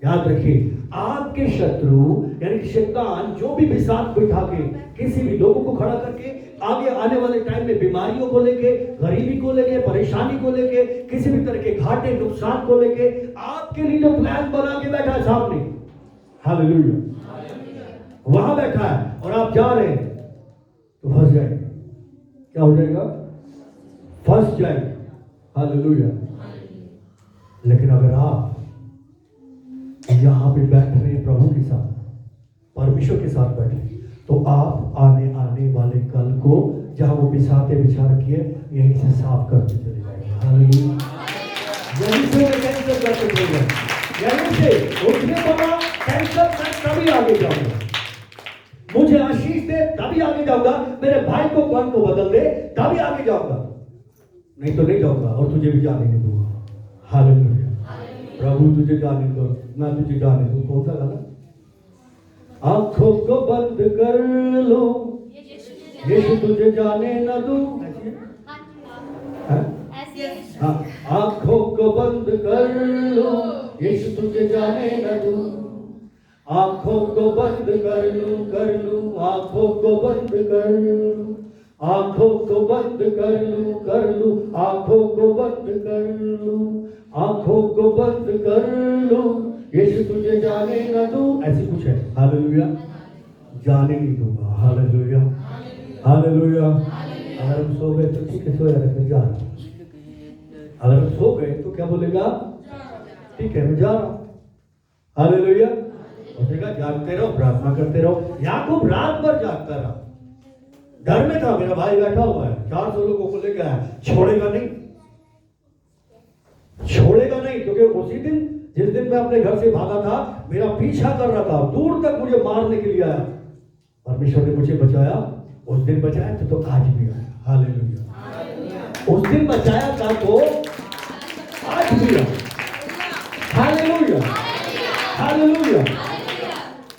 याद रखिए, आपके शत्रु यानी कि शैतान जो भी बिसात बिठा के किसी भी लोगों को खड़ा करके आगे आने वाले टाइम में बीमारियों को लेके, गरीबी को लेके, परेशानी को लेके, किसी भी तरह के घाटे नुकसान को लेके आपके लिए जो प्लान बना के बैठा है सामने, हालेलुया, वहां बैठा है और आप जा रहे हैं तो फंस जाएंगे। क्या हो जाएगा? फंस जाएंगे। हालेलुया। लेकिन अगर आप यहां पे बैठे हैं प्रभु के साथ, परमेश्वर के साथ बैठे, तो आप आने वाले कल को जहां वो बिछा रखी है यहीं से साफ करके चले जाएंगे। हालेलुया। यहीं से कैंसिल करके चले जाएंगे, यहीं से उसने बोला कैंसिल, मैं तभी आगे जाऊंगा, मुझे आशीष दे तभी आगे जाऊंगा, मेरे भाई को मन को बदल दे तभी आगे जाऊंगा, नहीं तो नहीं जाऊंगा और तुझे भी जाने नहीं दूंगा। हालेलुया। प्रभु तुझे जाने दो, मैं तुझे जाने दूं। कौन सा गाना? आंखों को बंद कर लो, यीशु तुझे जाने न दूं। हाँ, आंखों को बंद कर लो, यीशु तुझे जाने न दूं। आंखों को बंद कर लूं, आंखों को बंद कर लूं, आंखों को बंद कर लूं, आंखों को बंद कर लूं, आंखों को बंद कर लूं, यीशु तुझे जाने न दूं। ऐसी कुछ है। हालेलुया। जाने नहीं दूंगा। Hallelujah, hallelujah. अगर हम सो गए तो ठीक है, सोया रहे, जा रहा। अगर हम सो गए तो क्या बोलेगा? ठीक है, मैं जा रहा हूं। हालेलुया। उसने जागते रहो, प्रार्थना करते रहो। याकूब रात भर जागता रहा, डर में था, मेरा भाई बैठा हुआ है, 400 लोगों को लेकर आया, छोड़ेगा नहीं, छोड़ेगा नहीं। क्योंकि उसी दिन जिस दिन मैं अपने घर से भागा था, मेरा पीछा कर रहा था, दूर तक मुझे मारने के लिए आया, परमेश्वर ने मुझे बचाया। उस दिन बचाया था तो आज भी आया। हालेलुया। उस दिन बचाया था तो आज भी आया। Hallelujah, hallelujah.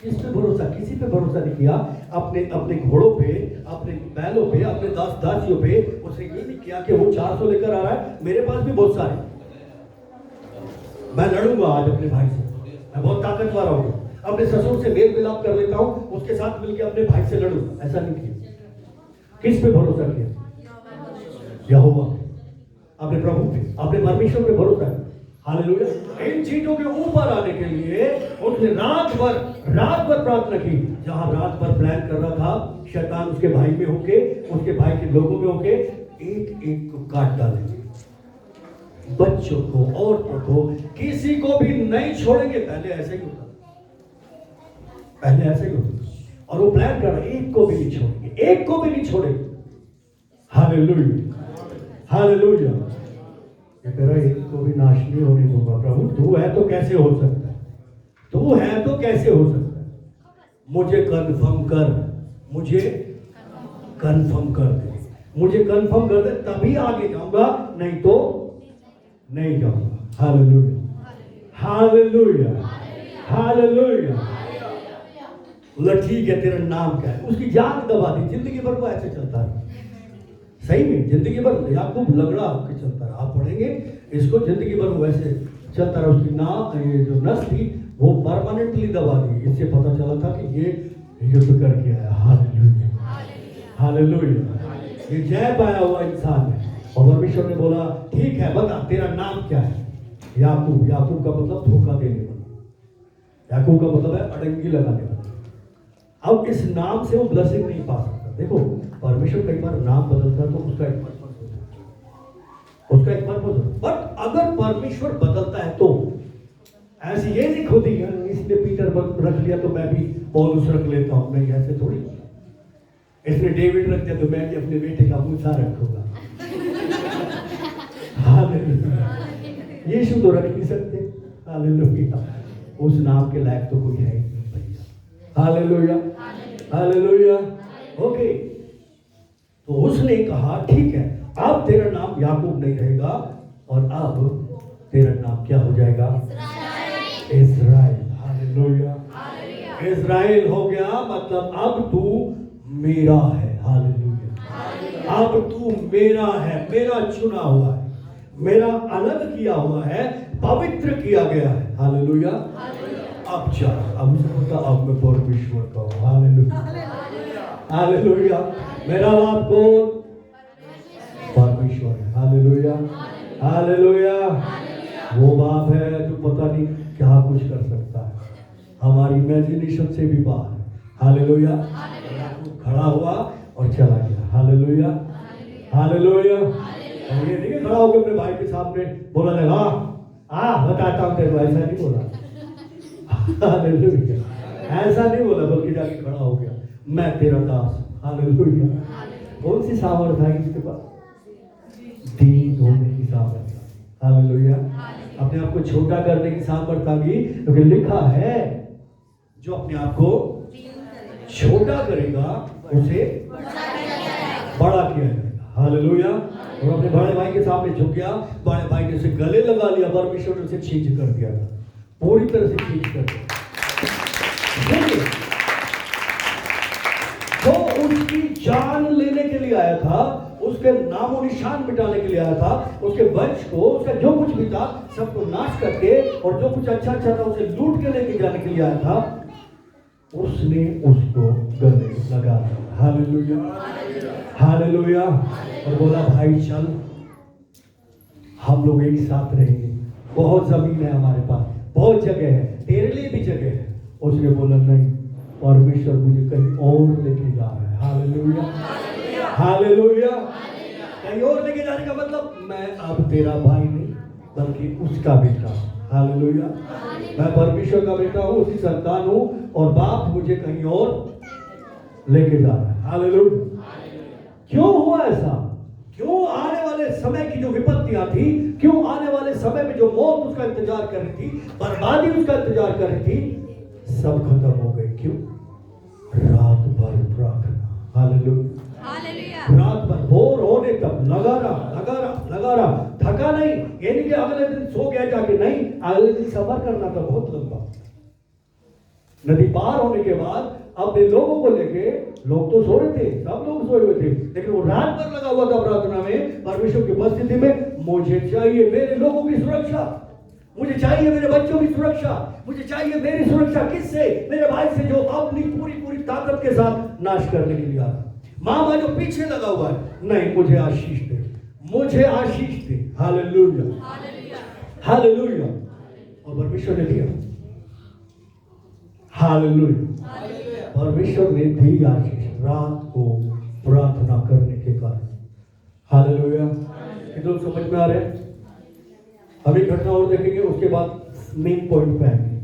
किस पे भरोसा? किसी पे भरोसा नहीं किया। अपने घोड़ों पे, अपने बैलों पे, अपने दासियों पे उसने ये नहीं किया कि वो 400 लेकर आ रहा है, मेरे पास भी बहुत सारे, मैं लड़ूंगा आज अपने भाई से, मैं बहुत ताकतवर हूं, अपने ससुर से मेल मिलाप कर लेता हूं, उसके साथ मिलकर अपने भाई से लड़ूं। ऐसा नहीं किया। किस पे भरोसा किया? यहोवा, अपने प्रभु पे, अपने परमेश्वर पे भरोसा है। हालेलुया। इन चीजों के ऊपर आने के लिए उसने रात भर प्रार्थना की। जहां रात भर प्लान कर रहा था, शैतान उसके भाई में होके, उसके भाई के लोगों में होके एक एक को काट डालेंगे, बच्चों को, औरतों को, किसी को भी नहीं छोड़ेंगे। पहले ऐसे ही होता, पहले ऐसे ही होता। और वो प्लान कर रहा, एक को भी नहीं छोड़ेंगे, एक को भी नहीं छोड़ेंगे। Hallelujah, hallelujah. ये कह रहा है, एक को भी नाश नहीं होने दूंगा। प्रभु तू है तो कैसे हो सकता है? तू है तो कैसे हो सकता है? मुझे कंफर्म कर, मुझे कंफर्म कर दे, मुझे कंफर्म कर दे, तभी आगे जाऊंगा, नहीं तो नहीं जाऊंगा। Hallelujah, hallelujah. हालेलुया। बोला ठीक है, तेरा नाम क्या है? उसकी जान दबा दी, जिंदगी भर वो ऐसे चलता रहा। सही में जिंदगी भर याकूब लगड़ा होकर चलता रहा। आप पढ़ेंगे इसको, जिंदगी भर वो ऐसे चलता रहा। उसकी नाम, ये जो नस थी वो परमानेंटली दबा दी। इससे पता चला था कि ये युद्ध करके आया। Hallelujah, hallelujah. ये जय पाया हुआ इंसान है। और परमेश्वर ने बोला ठीक है, बता तेरा नाम क्या है? याकूब। याकूब का मतलब धोखा देने वाला, याकूब का मतलब है अड़ंगी लगाने वाला। अब इस नाम से वो ब्लेसिंग नहीं पा सकता। देखो परमेश्वर कई बार नाम बदलता है तो उसका एक पर्पस होता है, उसका एक पर्पस होता है। बट अगर परमेश्वर बदलता है तो ऐसी ये नहीं होती है इसने पीटर रख लिया तो मैं भी पौलुस रख लेता हूं। नहीं, ऐसे थोड़ी। इसने डेविड रख दिया तो मैं भी अपने बेटे का मूसा रखूंगा। हालेलुया। यीशु तो रख नहीं सकते। हालेलुया। उस नाम के लायक तो कोई है ही नहीं भैया। Hallelujah, hallelujah. ओके, तो उसने कहा ठीक है, अब तेरा नाम याकूब नहीं रहेगा और अब तेरा नाम क्या हो जाएगा? इस्राएल। हालेलुया। इस्राएल हो गया, मतलब अब तू मेरा है। हालेलुया। अब तू मेरा है, मेरा चुना हुआ है, मेरा अलग किया हुआ है, पवित्र किया गया है। हालेलुया। अब जा, अब उसको अब मैं परमेश्वर का हूं। Hallelujah, hallelujah. मेरा बाप कौन? परमेश्वर है। Hallelujah, hallelujah. वो बाप है जो पता नहीं क्या कुछ कर सकता है, हमारी इमेजिनेशन से भी बाहर है। हालेलुया। खड़ा हुआ और चला गया। Hallelujah, hallelujah. और ये नहीं खड़ा होकर अपने भाई के सामने बोला लगा बताता हूं तेरे को, ऐसा नहीं बोला। हालेलुया, ऐसा नहीं बोला, बल्कि जाके खड़ा हो गया, मैं तेरा दास। हालेलुया। कौन सी सामर्थ है इसके पास? दीन होने की सामर्थ। हालेलुया। अपने आप को छोटा करने की सामर्थ आ गई, क्योंकि लिखा है जो अपने आप को छोटा करेगा उसे बड़ा किया जाएगा। हालेलुया। और अपने बड़े भाई के सामने झुक गया, बड़े भाई ने उसे गले लगा लिया, परमेश्वर ने उसे छींच कर दिया था, पूरी तरह से छींच कर दिया। जो उसकी जान लेने के लिए आया था, उसके नामो निशान मिटाने के लिए आया था, उसके वंश को, उसका जो कुछ भी था सबको नाश करके, और जो कुछ अच्छा अच्छा था उसे लूट के लेके जाने के लिए आया था, उसने उसको गले लगा दिया। Hallelujah, hallelujah. और बोला भाई चल हम लोग एक साथ रहेंगे, बहुत जमीन है हमारे पास, बहुत जगह है, तेरे लिए भी जगह है। उसने बोला नहीं, परमेश्वर मुझे कहीं और लेके जा रहा है। Hallelujah, hallelujah. कहीं और लेके जाने का मतलब मैं अब तेरा भाई नहीं बल्कि उसका बेटा। हालेलुया। मैं परमेश्वर का बेटा हूँ, उसकी संतान हूँ, और बाप मुझे कहीं और लेके जा रहा है। हालेलुया। क्यों हुआ ऐसा? क्यों आने वाले समय की जो विपत्तियां थी, क्यों आने वाले समय में जो मौत उसका इंतजार कर रही थी, बर्बादी उसका इंतजार कर रही थी, सब खत्म हो गई। क्यों? रात भर प्रार्थना। हालेलुया। रात भर भोर होने तक लगा रहा, थका नहीं। ये नहीं कि अगले दिन सो गया जाके, नहीं, अगले दिन सफर करना था बहुत लंबा। नदी पार होने के बाद अपने लोगों को लेके, लोग तो सो रहे थे, सब लोग सोए हुए थे, लेकिन वो रात भर लगा हुआ था प्रार्थना में, परमेश्वर की उपस्थिति में। मुझे चाहिए मेरे लोगों की सुरक्षा, मुझे चाहिए मेरे बच्चों की सुरक्षा, मुझे चाहिए मेरी सुरक्षा। किससे? मेरे भाई से, जो अपनी पूरी ताकत के साथ नाश करने के लिए आता। मामा जो पीछे लगा हुआ है, नहीं, मुझे आशीष दे, मुझे आशीष दे। Hallelujah, hallelujah. और परमेश्वर ने दिया। हालेलुया। परमेश्वर ने दी आशीष रात को प्रार्थना करने के कारण। हालेलुया। कितने समझ में आ रहे हैं? अभी घटना और देखेंगे, उसके बाद मेन पॉइंट पे आएंगे।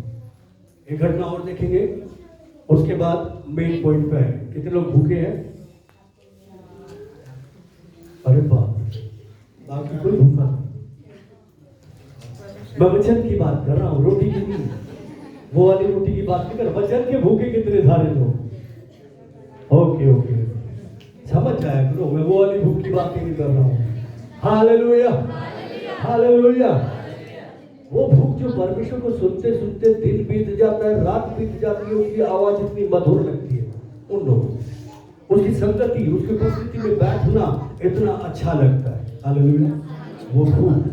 एक घटना और देखेंगे, उसके बाद मेन पॉइंट पे आएंगे। कितने लोग भूखे हैं? अरे बाप, बाकी कोई भूखा नहीं। मैं वचन की बात कर रहा हूं, रोटी की नहीं, वो वाली रोटी की बात नहीं कर रहा। वचन के भूखे कितने सारे लोग। ओके, समझ जाया करो, मैं वो वाली भूख की बात नहीं कर रहा हूं। Hallelujah, hallelujah. वो भूख जो परमेश्वर को सुनते सुनते दिन बीत जाता है, रात बीत जाती है, उसकी आवाज इतनी मधुर लगती है उन लोगों को, उसकी संगति, उसकी उपस्थिति में बैठना इतना अच्छा लगता है। हालेलुया, वो भूख।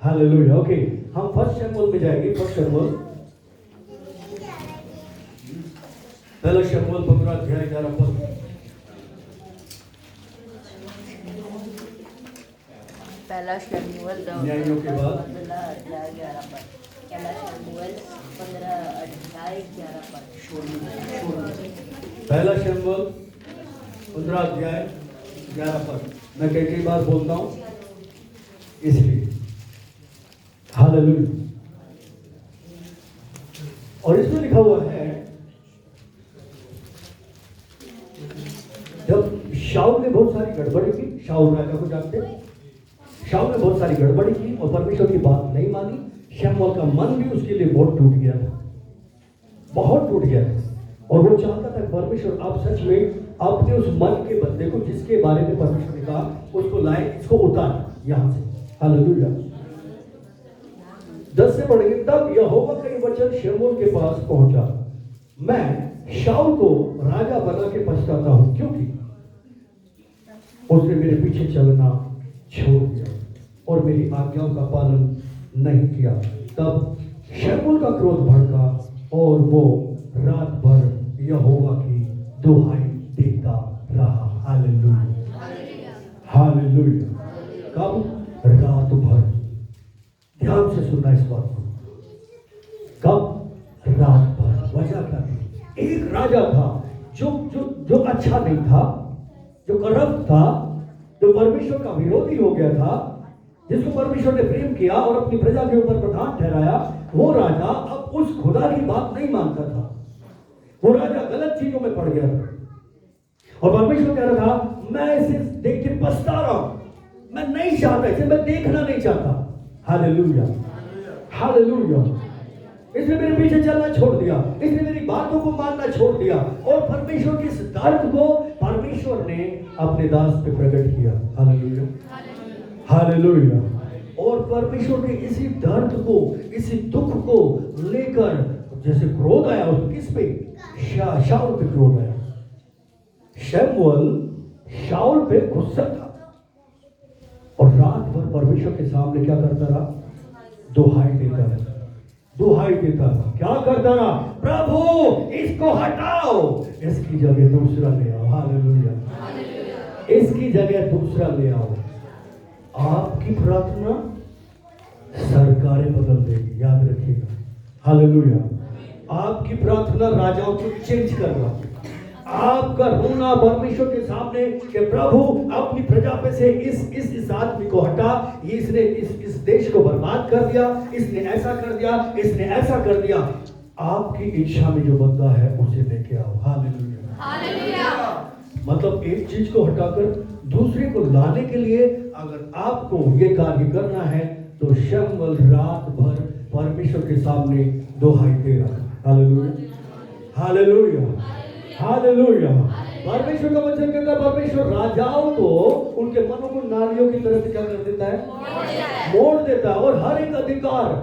हालेलुया। ओके, हम फर्स्ट शमूएल में जाएंगे। फर्स्ट शमूएल, पहला शमूएल 15 अध्याय 11 पद। पहला शमूएल न्यायों के बाद 15 अध्याय 11 पद। पहला शमूएल 15 अध्याय 11 पद। पहला शमूएल 15 अध्याय 11 पद। मैं कई बार बोलता हूं इसलिए। हालेलुया। और इसमें लिखा हुआ है, जब शाऊल ने बहुत सारी गड़बड़ी की, शाऊल राजा को जानते, शाऊल ने बहुत सारी गड़बड़ी की और परमेश्वर की बात नहीं मानी। शमूएल का मन भी उसके लिए बहुत टूट गया था, बहुत टूट गया था। और वो चाहता था परमेश्वर आप सच में अपने उस मन के बंदे को, जिसके बारे में परमेश्वर ने कहा, उसको लाए, इसको उतार यहां से। हालेलुया। 10 से पढ़ेंगे। तब यहोवा का ये वचन शमूएल के पास पहुंचा, मैं शाऊल को राजा बना के पछताता हूं, क्योंकि उसने मेरे पीछे चलना छोड़ दिया और मेरी आज्ञाओं का पालन नहीं किया। तब शमूएल का क्रोध भड़का और वो रात भर यहोवा की दुहाई देता रहा। Hallelujah, hallelujah. कब? रात भर। ध्यान से सुनना इस बात को। कब? रात भर। वजह क्या थी? एक राजा था जो जो जो अच्छा नहीं था, जो करप्ट था, जो परमेश्वर का विरोधी हो गया था, जिसको परमेश्वर ने प्रेम किया और अपनी प्रजा के ऊपर प्रधान ठहराया। वो राजा अब उस खुदा की बात नहीं मानता था। वो राजा गलत चीजों में पड़ गया था और परमेश्वर कह रहा था, मैं इसे देख के पछता रहा हूं, मैं नहीं चाहता, इसे मैं देखना नहीं चाहता। Hallelujah, hallelujah. इसने मेरे पीछे चलना छोड़ दिया, इसने मेरी बातों को मानना छोड़ दिया। और परमेश्वर के इस दर्द को परमेश्वर ने अपने दास पे प्रकट किया। Hallelujah, hallelujah. और परमेश्वर ने इसी दर्द को, इसी दुख को लेकर जैसे क्रोध आया उस किस पे? शाऊल पे क्रोध आया। शमूएल शाऊल पे गुस्सा था और रात भर परमेश्वर के सामने क्या करता रहा? दुहाई देता रहा, दुहाई देता रहा। क्या करता रहा? प्रभु इसको हटाओ, इसकी जगह दूसरा ले आओ। हालेलुया, इसकी जगह दूसरा ले आओ। आपकी प्रार्थना सरकारें बदल देगी, याद रखिएगा। हालेलुया। आपकी प्रार्थना राजाओं को चेंज करना, आपका रोना परमेश्वर के सामने कि प्रभु अपनी प्रजा पे से इस आदमी को हटा, इसने इस देश को बर्बाद कर दिया, इसने ऐसा कर दिया, इसने ऐसा कर दिया। आपकी इच्छा में जो बंदा है उसे लेके आओ। Hallelujah, hallelujah. मतलब एक चीज को हटाकर दूसरे को लाने के लिए अगर आपको ये कार्य करना है तो शमूएल रात भर परमेश्वर के सामने दुहाई दे रहा। Hallelujah, hallelujah, hallelujah. परमेश्वर का वचन कहता है परमेश्वर राजाओं को उनके मनों को नालियों की तरह से क्या कर देता है? मोड़ देता है। और हर एक अधिकार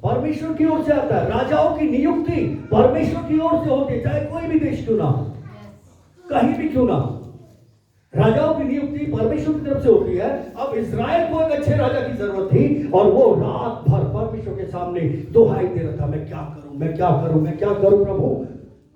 परमेश्वर की ओर से आता है। राजाओं की नियुक्ति परमेश्वर की ओर से होती है, चाहे कोई भी देश क्यों ना, कहीं भी क्यों ना। राजाओं की नियुक्ति परमेश्वर की तरफ से होती है। अब इस्राएल को एक अच्छे राजा की जरूरत थी और वो रात भर परमेश्वर के सामने दुहाई दे रहा था, मैं क्या करूं, मैं क्या करूं, मैं क्या करूं प्रभु,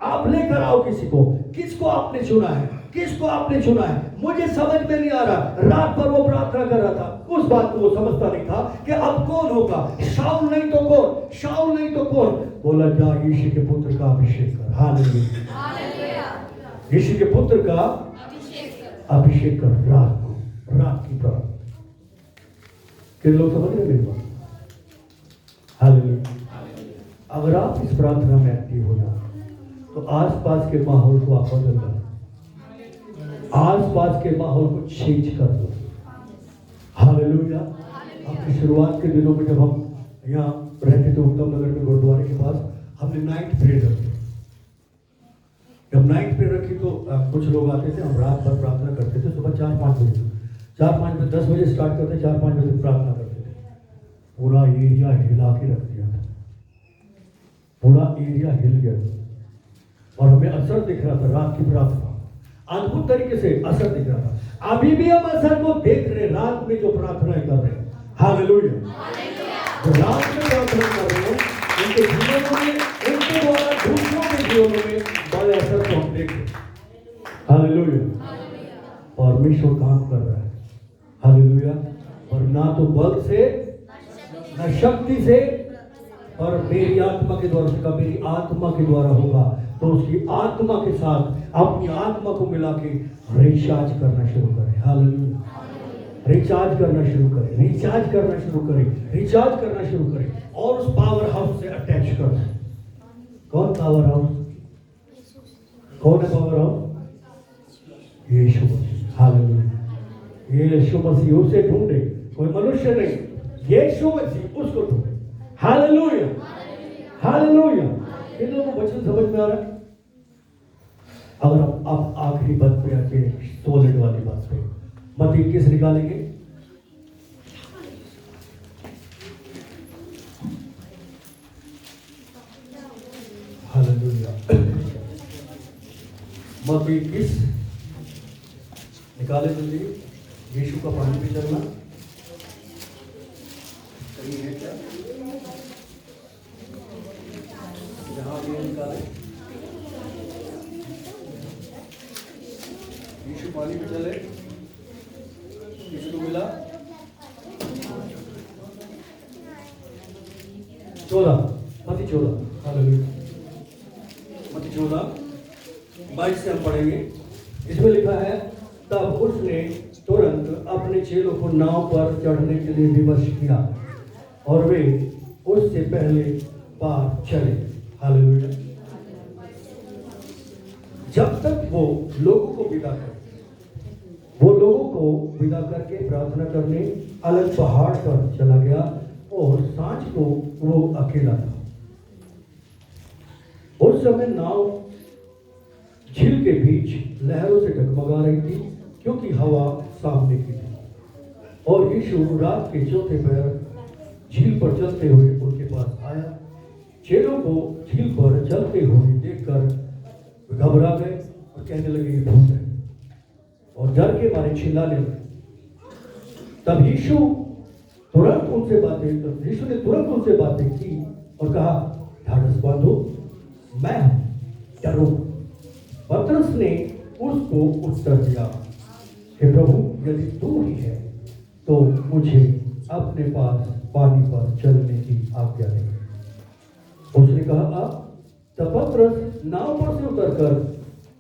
आप लेकर आओ किसी को। किसको आपने चुना है? किसको आपने चुना है? मुझे समझ में नहीं आ रहा। रात भर वो प्रार्थना कर रहा था, उस बात को वो समझता नहीं था कि अब कौन होगा, शाऊल नहीं तो कौन, शाऊल नहीं तो कौन। बोला जा यीशु के पुत्र का अभिषेक कर। Hallelujah, hallelujah. यीशु के पुत्र का अभिषेक कर। रात को, रात की प्रार्थना। किन लोग समझ रहे मेरी बात? हालेलुया। अगर आप इस प्रार्थना में एक्टिव हो जाए तो आसपास के माहौल को आप बदल दो, आसपास के माहौल को चेंज कर दो। हालेलुया। आपकी शुरुआत के दिनों में जब हम यहाँ रहते थे उत्तम नगर में गुरुद्वारे के पास, हमने नाइट प्रेयर रखी। जब नाइट प्रेयर रखी तो कुछ लोग आते थे, हम रात भर प्रार्थना करते थे। सुबह 4-5 बजे, 4-5 बजे, 10 बजे स्टार्ट करते, 4-5 बजे प्रार्थना करते थे। पूरा एरिया हिला के रख दिया। पूरा एरिया हिल गया और हमें असर दिख रहा था। रात की प्रार्थना अद्भुत तरीके से असर दिख रहा था। अभी भी हम असर को देख रहे, रात में जो प्रार्थनाएं कर रहे हैं, हालेलुया, जो रात में प्रार्थना कर रहे हैं, उनके जीवनों में, उनके द्वारा दूसरों के जीवनों में बड़े असर को हम देख रहे हैं। हालेलुया, परमेश्वर काम कर रहा है। हालेलुया, और ना तो बल से न शक्ति से, और मेरी आत्मा के द्वारा, उसका मेरी आत्मा के द्वारा होगा। तो उसकी आत्मा के साथ अपनी आत्मा को मिला के रिचार्ज करना शुरू करें। हालेलुया, रिचार्ज करना शुरू करें, रिचार्ज करना शुरू करें, रिचार्ज करना शुरू करें और उस पावर हाउस से अटैच कर दें। कौन पावर हाउस? कौन है पावर हाउस? यीशु मसीह। हालेलुया, यीशु मसीह, उसे ढूंढे, कोई मनुष्य नहीं, यीशु मसीह, उसको ढूंढे। Hallelujah, hallelujah. इन लोगों को वचन समझ में आ रहा है? अगर आप आखिरी बात पे आके सॉलिड वाली बात पे मत्ती 21 निकालेंगे। हालेलुया, मत्ती 21 निकाले जल्दी। यीशु का पानी पे चलना सही है क्या? जहां ये निकाले, यीशु पानी पे चले, किसको मिला? 14, मत्ती 14, हालेलुया, मत्ती 14 22 से हम पढ़ेंगे। इसमें लिखा है, तब उसने तुरंत अपने चेलों को नाव पर चढ़ने के लिए विवश किया और वे उससे पहले पार चले। हालेलुया, जब तक वो लोगों को विदा करके प्रार्थना करने अलग पहाड़ पर चला गया और सांझ को वो अकेला था। उस समय नाव झील के बीच लहरों से डगमगा रही थी, क्योंकि हवा सामने की थी। और यीशु रात के चौथे पहर झील पर चलते हुए उनके पास आया। चेलों को झील पर चलते हुए देखकर घबरा गए और कहने लगे, ये भूत है, और डर के मारे चिल्लाने लगे। तब यीशु ने तुरंत उनसे बातें की और कहा, ढाढ़स बांधो, मैं हूं, डरो। पतरस ने उसको उत्तर दिया, हे प्रभु, यदि तू ही है तो मुझे अपने पास पानी पर चलने की आज्ञा दे। उसने कहा, आप। तब पतरस नाव पर से उतरकर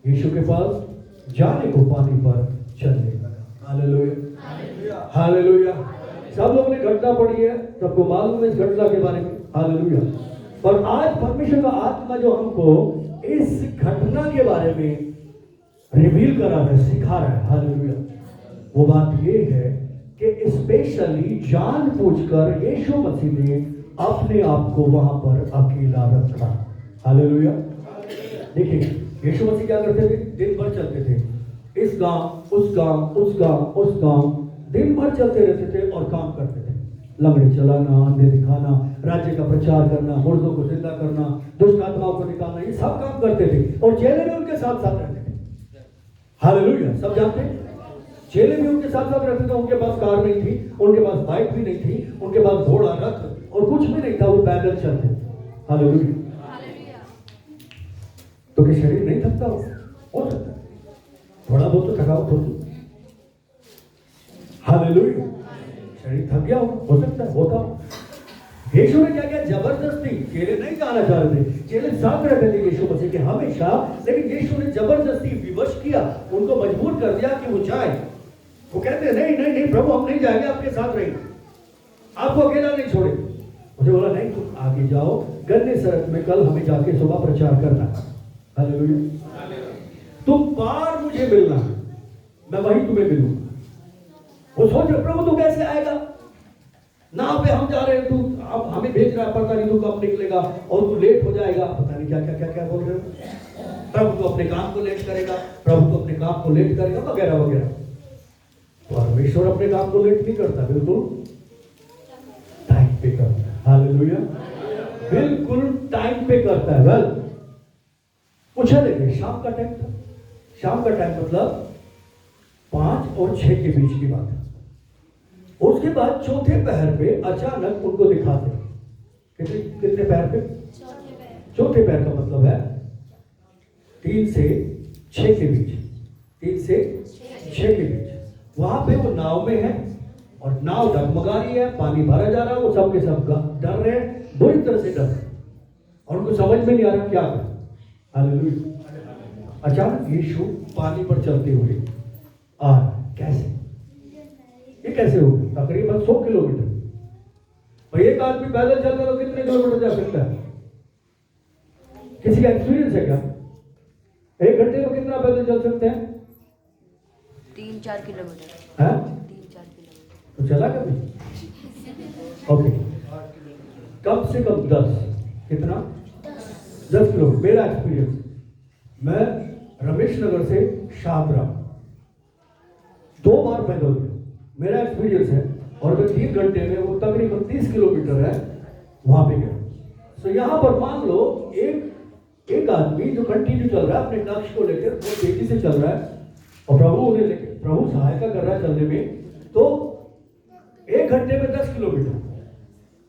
यीशु के पास जाने को पानी पर चलने लगा। Hallelujah, hallelujah. सब लोग ने घटना पढ़ी है, सबको मालूम है इस घटना के बारे में। हालेलुया। पर आज परमेश्वर का आत्मा जो हमको इस घटना के बारे में रिवील करा है, सिखा रहा है, हालेलुया, वो बात ये है कि स्पेशली जानबूझकर यीशु मसीह ने अपने आप को वहां पर अकेला रखा। हालेलुया। देखिए, यीशु मसीह क्या करते थे? दिन भर चलते थे, इस गांव उस गांव, उस गांव उस गांव, दिन भर चलते रहते थे और काम करते थे। लंगड़े चलाना, अंधे दिखाना, राज्य का प्रचार करना, मुर्दों को जिंदा करना, दुष्ट आत्माओं को निकालना, ये सब काम करते थे और चेले भी उनके साथ साथ रहते थे। हालेलुया। सब जानते हैं, चेले भी उनके साथ साथ रहते थे। उनके पास कार नहीं थी, उनके पास बाइक भी नहीं थी, उनके पास घोड़ा, रथ और कुछ भी नहीं था, वो पैदल चलते। हालेलुया। तो क्या शरीर नहीं थकता? हो सकता है, थोड़ा बहुत तो थकावट होती। हालेलुया। शरीर थक गया हो सकता है, होता हो। यीशु ने क्या किया? जबरदस्ती, चेले नहीं जाना चाह रहे थे, चेले साथ रहते थे यीशु मसीह के हमेशा, लेकिन यीशु ने जबरदस्ती विवश किया, उनको मजबूर कर दिया कि वो जाए। वो कहते नहीं नहीं नहीं प्रभु, हम नहीं जाएंगे, आपके साथ रहेंगे, आपको अकेला नहीं छोड़े। मुझे बोला, नहीं तुम आगे जाओ, गन्ने सड़क में कल हमें जाके सुबह प्रचार करना है। हालेलुया। तुम पार मुझे मिलना है, मैं वहीं तुम्हें मिलूंगा। वो सोच रहे, प्रभु तू कैसे आएगा? नाव पे हम जा रहे हैं, तू अब हमें भेज रहा है, पता नहीं तू कब निकलेगा और तू लेट हो जाएगा, पता नहीं क्या क्या क्या क्या बोल रहे हो। प्रभु तू अपने काम को लेट करेगा, प्रभु तू अपने काम को लेट करेगा, वगैरह वगैरह। परमेश्वर अपने काम को लेट नहीं करता, बिल्कुल टाइम पे करता है। हालेलुया। बिल्कुल टाइम पे करता है। वेल पूछा देखिए, शाम का टाइम था। शाम का टाइम मतलब 5 और 6 के बीच की बात है। उसके बाद चौथे पहर पे अचानक उनको दिखाते, कितने पैर पे? चौथे पैर का मतलब है 3 से 6 के बीच। 3 से 6 के बीच वहां पे वो नाव में है और नाव डगमगा रही है, पानी भरा जा रहा है, वो सब के सब डर रहे हैं, बुरी तरह से डर रहे हैं और उनको समझ में नहीं आ रहा क्या करें। हालेलुया। अचानक यीशु पानी पर चलते हुए आ कैसे? ये कैसे हो गया? तकरीबन 100 किलोमीटर। भाई एक आदमी पैदल चलता तो कितने किलोमीटर जा सकता है? किसी का एक्सपीरियंस है क्या? 1 घंटे में कितना पैदल चल सकते हैं? 3-4 किलोमीटर। हाँ? 3-4 किलोमीटर। तो चला कभी? ओके, कम से कम 10। कितना? 10 किलोमीटर। मेरा एक्सपीरियंस, मैं रमेश नगर से शाहदरा 2 बार पैदल गया। मेरा एक्सपीरियंस है, और मैं 3 घंटे में वो तकरीबन 30 किलोमीटर है वहां पे गया। तो यहां पर मान लो एक आदमी जो कंटिन्यू चल रहा है अपने लक्ष्य को लेकर, वो तेजी से चल रहा है और प्रभु उन्हें लेकर, प्रभु सहायता कर रहा है चलने में, तो 1 घंटे में 10 किलोमीटर।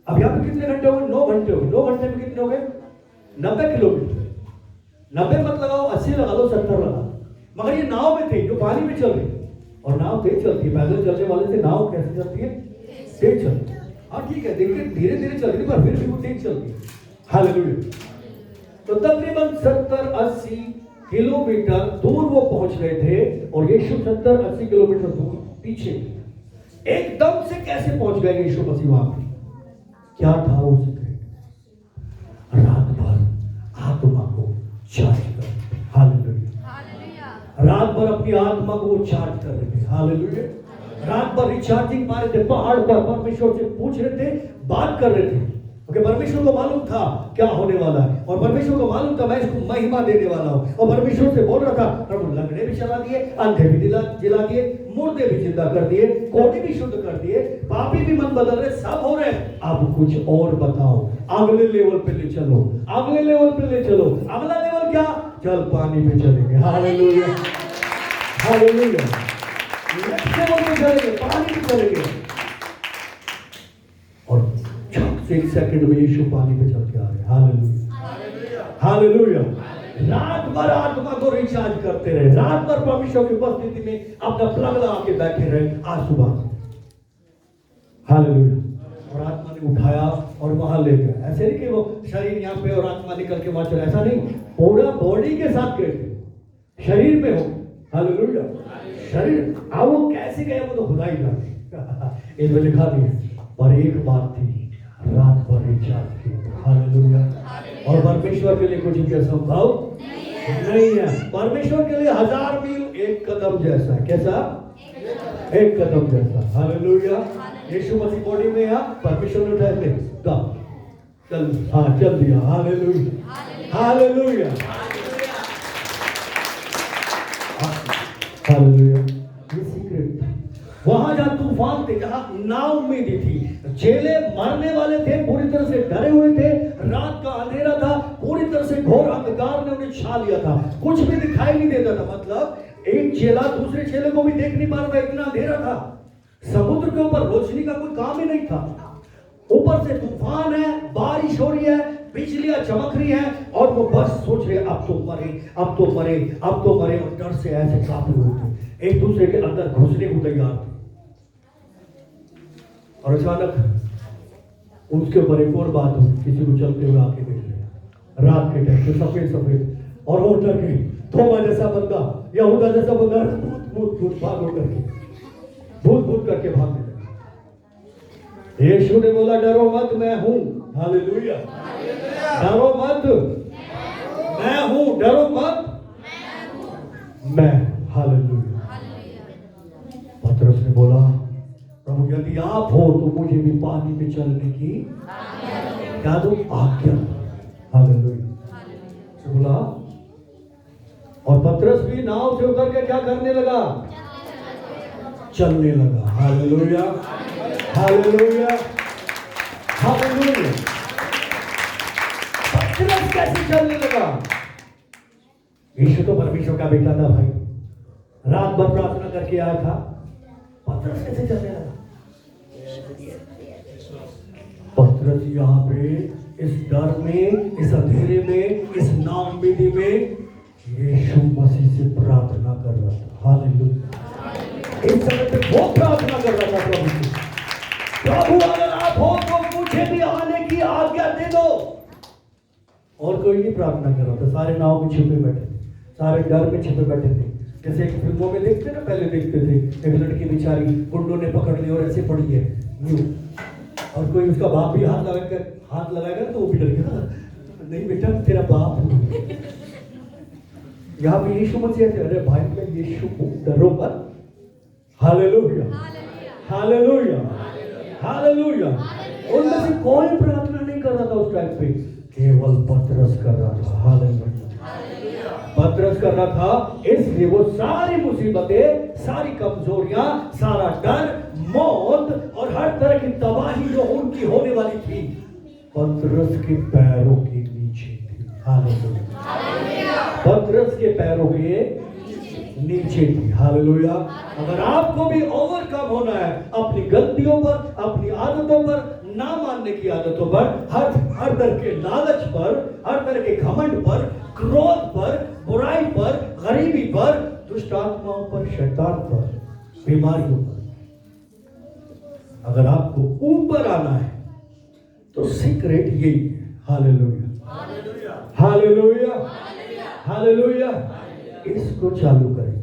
अब यहाँ पे कितने घंटे हो गए? 9 घंटे हो गए। 9 घंटे में कितने हो गए? 90 किलोमीटर। 90 मत लगाओ, 80 लगा लो, 70 लगा। मगर ये नाव में थे जो पानी में चल रही, और नाव तेज चलती है। पैदल चलने वाले से नाव कैसे चलती है? तेज चलती है। हाँ ठीक है, देखिए धीरे धीरे चल रही है, पर फिर भी वो तेज चलती है। हालेलुया। तो तकरीबन 70-80 किलोमीटर दूर वो पहुंच गए थे और यीशु 70-80 किलोमीटर दूर पीछे। एकदम से कैसे पहुंच गए यीशु मसीह वहां पे? क्या था वो सीक्रेट? रात भर आत्मा को चार्ज कर। हालेलुया। रात भर अपनी आत्मा को वो चार्ज कर रहे थे। हालेलुया। रात भर रिचार्जिंग मारे थे, पहाड़ पर परमेश्वर से पूछ रहे थे, बात कर रहे थे, क्योंकि परमेश्वर को मालूम था क्या होने वाला है, और परमेश्वर को मालूम था मैं इसको महिमा देने वाला हूं। और परमेश्वर से बोल रहा था, प्रभु लंगड़े भी चला दिए, अंधे भी जिला दिए, मुर्दे भी जिंदा कर दिए, कोढ़े भी शुद्ध कर दिए, पापी भी मन बदल रहे, सब हो रहे। अब कुछ और बताओ, अगले लेवल पे ले चलो, अगले लेवल पे ले चलो। अगला लेवल क्या? चल पानी पे चलेंगे। Hallelujah, hallelujah. नेक्स्ट लेवल पे चलेंगे, पानी पे चलेंगे। और 1 सेकंड में यीशु पानी पे चल के आ रहे। Hallelujah, hallelujah. रात भर आत्मा को रिचार्ज करते रहे, रात भर परमेश्वर की उपस्थिति में अपना प्लग लगा के बैठे रहे। आज सुबह हालेलुया। और आत्मा ने उठाया और वहां ले गया। ऐसे नहीं कि वो शरीर यहाँ पे और आत्मा निकल के वहां चला, ऐसा नहीं, पूरा बॉडी के साथ गए थे, शरीर में हो। हालेलुया। शरीर अब वो कैसे गए वो तो खुदा ही जाने। इनमें लिखा नहीं है, पर एक बात थी, रात भर रिचार्ज की। हालेलुया। और परमेश्वर के लिए कुछ भी असंभव नहीं है। परमेश्वर के लिए 1000 मील एक कदम जैसा है। कैसा? एक कदम जैसा। हालेलुया। यीशु मसीह बॉडी में है, परमेश्वर ने उठाए थे, चल, हाँ चल दिया। Hallelujah, hallelujah, hallelujah. ये सीक्रेट था। वहां जहां तूफान थे, जहां नाव में दी थी, चेले मरने वाले थे, पूरी तरह से डरे हुए थे, रात का अंधेरा था, पूरी तरह से घोर अंधकार ने उन्हें छा लिया था, कुछ भी दिखाई नहीं देता था। मतलब एक चेला दूसरे चेले को भी देख नहीं पा रहा था, इतना अंधेरा था। समुद्र के ऊपर रोशनी का कोई काम ही नहीं था। ऊपर से तूफान है, बारिश हो रही है, बिजलियां चमक रही है, और वो बस सोच रहे अब तो मरे, अब तो मरे, अब तो मरे, और डर से ऐसे कांपे हुए थे, एक दूसरे के अंदर घुसने को तैयार थे। और अचानक उसके ऊपर एक और बात हुई, किसी को चलते हुए आके देख लिया रात के टाइम, तो सफेद सफेद, और वो डर गए। थोमा जैसा बंदा, यहूदा जैसा बंदा, भूत भूत भाग करके, भूत भूत करके भागने लगे। यीशु ने बोला, डरो मत, मैं हूं। हालेलुया। डरो मत, मैं हूं, डरो मत, मैं। हालेलुया। पतरस ने बोला, प्रभु यदि आप हो तो मुझे भी पानी पे चलने की क्या दो? आज्ञा। हालेलुया। बोला, और पतरस भी नाव से उतर के क्या करने लगा? चलने लगा। Hallelujah, hallelujah, hallelujah. पतरस कैसे चलने लगा? यीशु तो परमेश्वर का बेटा था भाई, रात भर प्रार्थना करके आया था, पतरस कैसे चलने लगा? पतरस यहाँ पे इस डर में, इस अंधेरे में, इस नाउम्मीदी में यीशु मसीह से प्रार्थना कर रहा था। हालेलुया। इस समय पे वो प्रार्थना कर रहा था प्रभु से, प्रभु अगर आप हो तो मुझे भी आने की आज्ञा दे दो। और कोई नहीं प्रार्थना कर रहा था, सारे नाव में छिपे बैठे थे, सारे डर में छिपे बैठे थे। जैसे एक फिल्मों में देखते ना, पहले देखते थे एक लड़की बेचारी गुंडों ने पकड़ ली और ऐसे पड़ी है न्यू, और कोई उसका बाप भी हाथ लगाएगा तो वो भी डरेगा, नहीं बेटा तेरा बाप हूँ। यहाँ पे यीशु मसीह कहते, अरे भाई मैं यीशु हूँ, डरो मत। Hallelujah, hallelujah, hallelujah. उनमें से कोई प्रार्थना नहीं कर रहा था उस टाइम पे, केवल पतरस कर रहा था। हालेलुया, पतरस कर रहा था, इसलिए वो सारी मुसीबतें, सारी कमजोरियां, सारा डर, मौत और हर तरह की तबाही जो उनकी होने वाली थी, पतरस के पैरों के नीचे थी। हालेलुया, पतरस के पैरों के नीचे थी। हालेलुया। अगर आपको भी ओवरकम होना है अपनी गलतियों पर, अपनी आदतों पर, ना मानने की आदतों पर, हर तरह के लालच पर, हर तरह के घमंड पर, क्रोध पर, बुराई पर, गरीबी पर, दुष्ट आत्माओं पर, शैतान पर, बीमारियों पर, अगर आपको ऊपर आना है तो सीक्रेट यही है। Hallelujah, hallelujah, hallelujah. इसको चालू करें।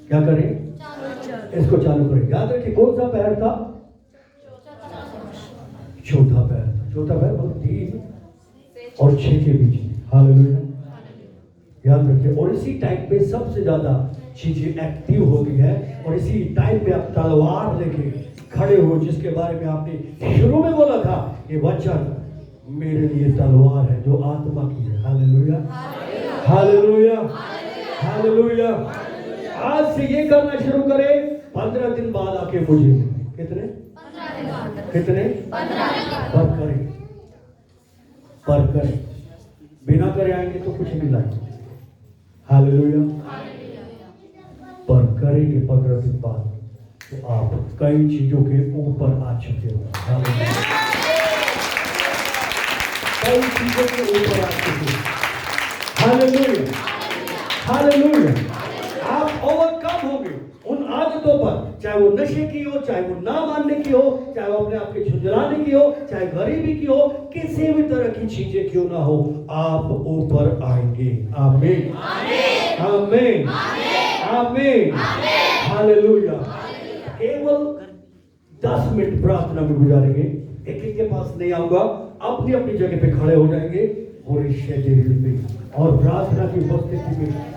क्या करें? इसको चालू करें। याद रखिए कौन सा पैर था? चौथा पैर था। चौथा पैर मतलब 3 और 6 के बीच में। हालेलुया, याद रखिए। और इसी टाइम पे सबसे ज्यादा चीजें एक्टिव होती है, और इसी टाइम पे आप तलवार लेके खड़े हो, जिसके बारे में आपने शुरू में बोला था, ये वचन मेरे लिए तलवार है जो आत्मा की है। Hallelujah, hallelujah, hallelujah. आज से ये करना शुरू करें, 15 दिन बाद आके मुझे कितने पर करें, पर करें। बिना करे आएंगे तो कुछ नहीं लाएंगे। हालेलुया। पर करेंगे 15 दिन बाद तो आप कई चीजों के ऊपर आ चुके हो। हालेलुया, कई चीजों के ऊपर आ चुके हो। Hallelujah, hallelujah. आप ओवरकम होंगे उन आदतों पर, चाहे वो नशे की हो, चाहे वो ना मानने की हो, चाहे वो अपने आप के झुंझलाने की हो, चाहे गरीबी की हो, किसी भी तरह की चीजें क्यों ना हो, आप ऊपर आएंगे। आमीन, आमीन, आमीन, हालेलुया। केवल 10 मिनट प्रार्थना में गुजारेंगे। एक एक के पास नहीं आऊंगा, अपनी अपनी जगह पे खड़े हो जाएंगे और इस शरीर पे और प्रार्थना की उपस्थिति में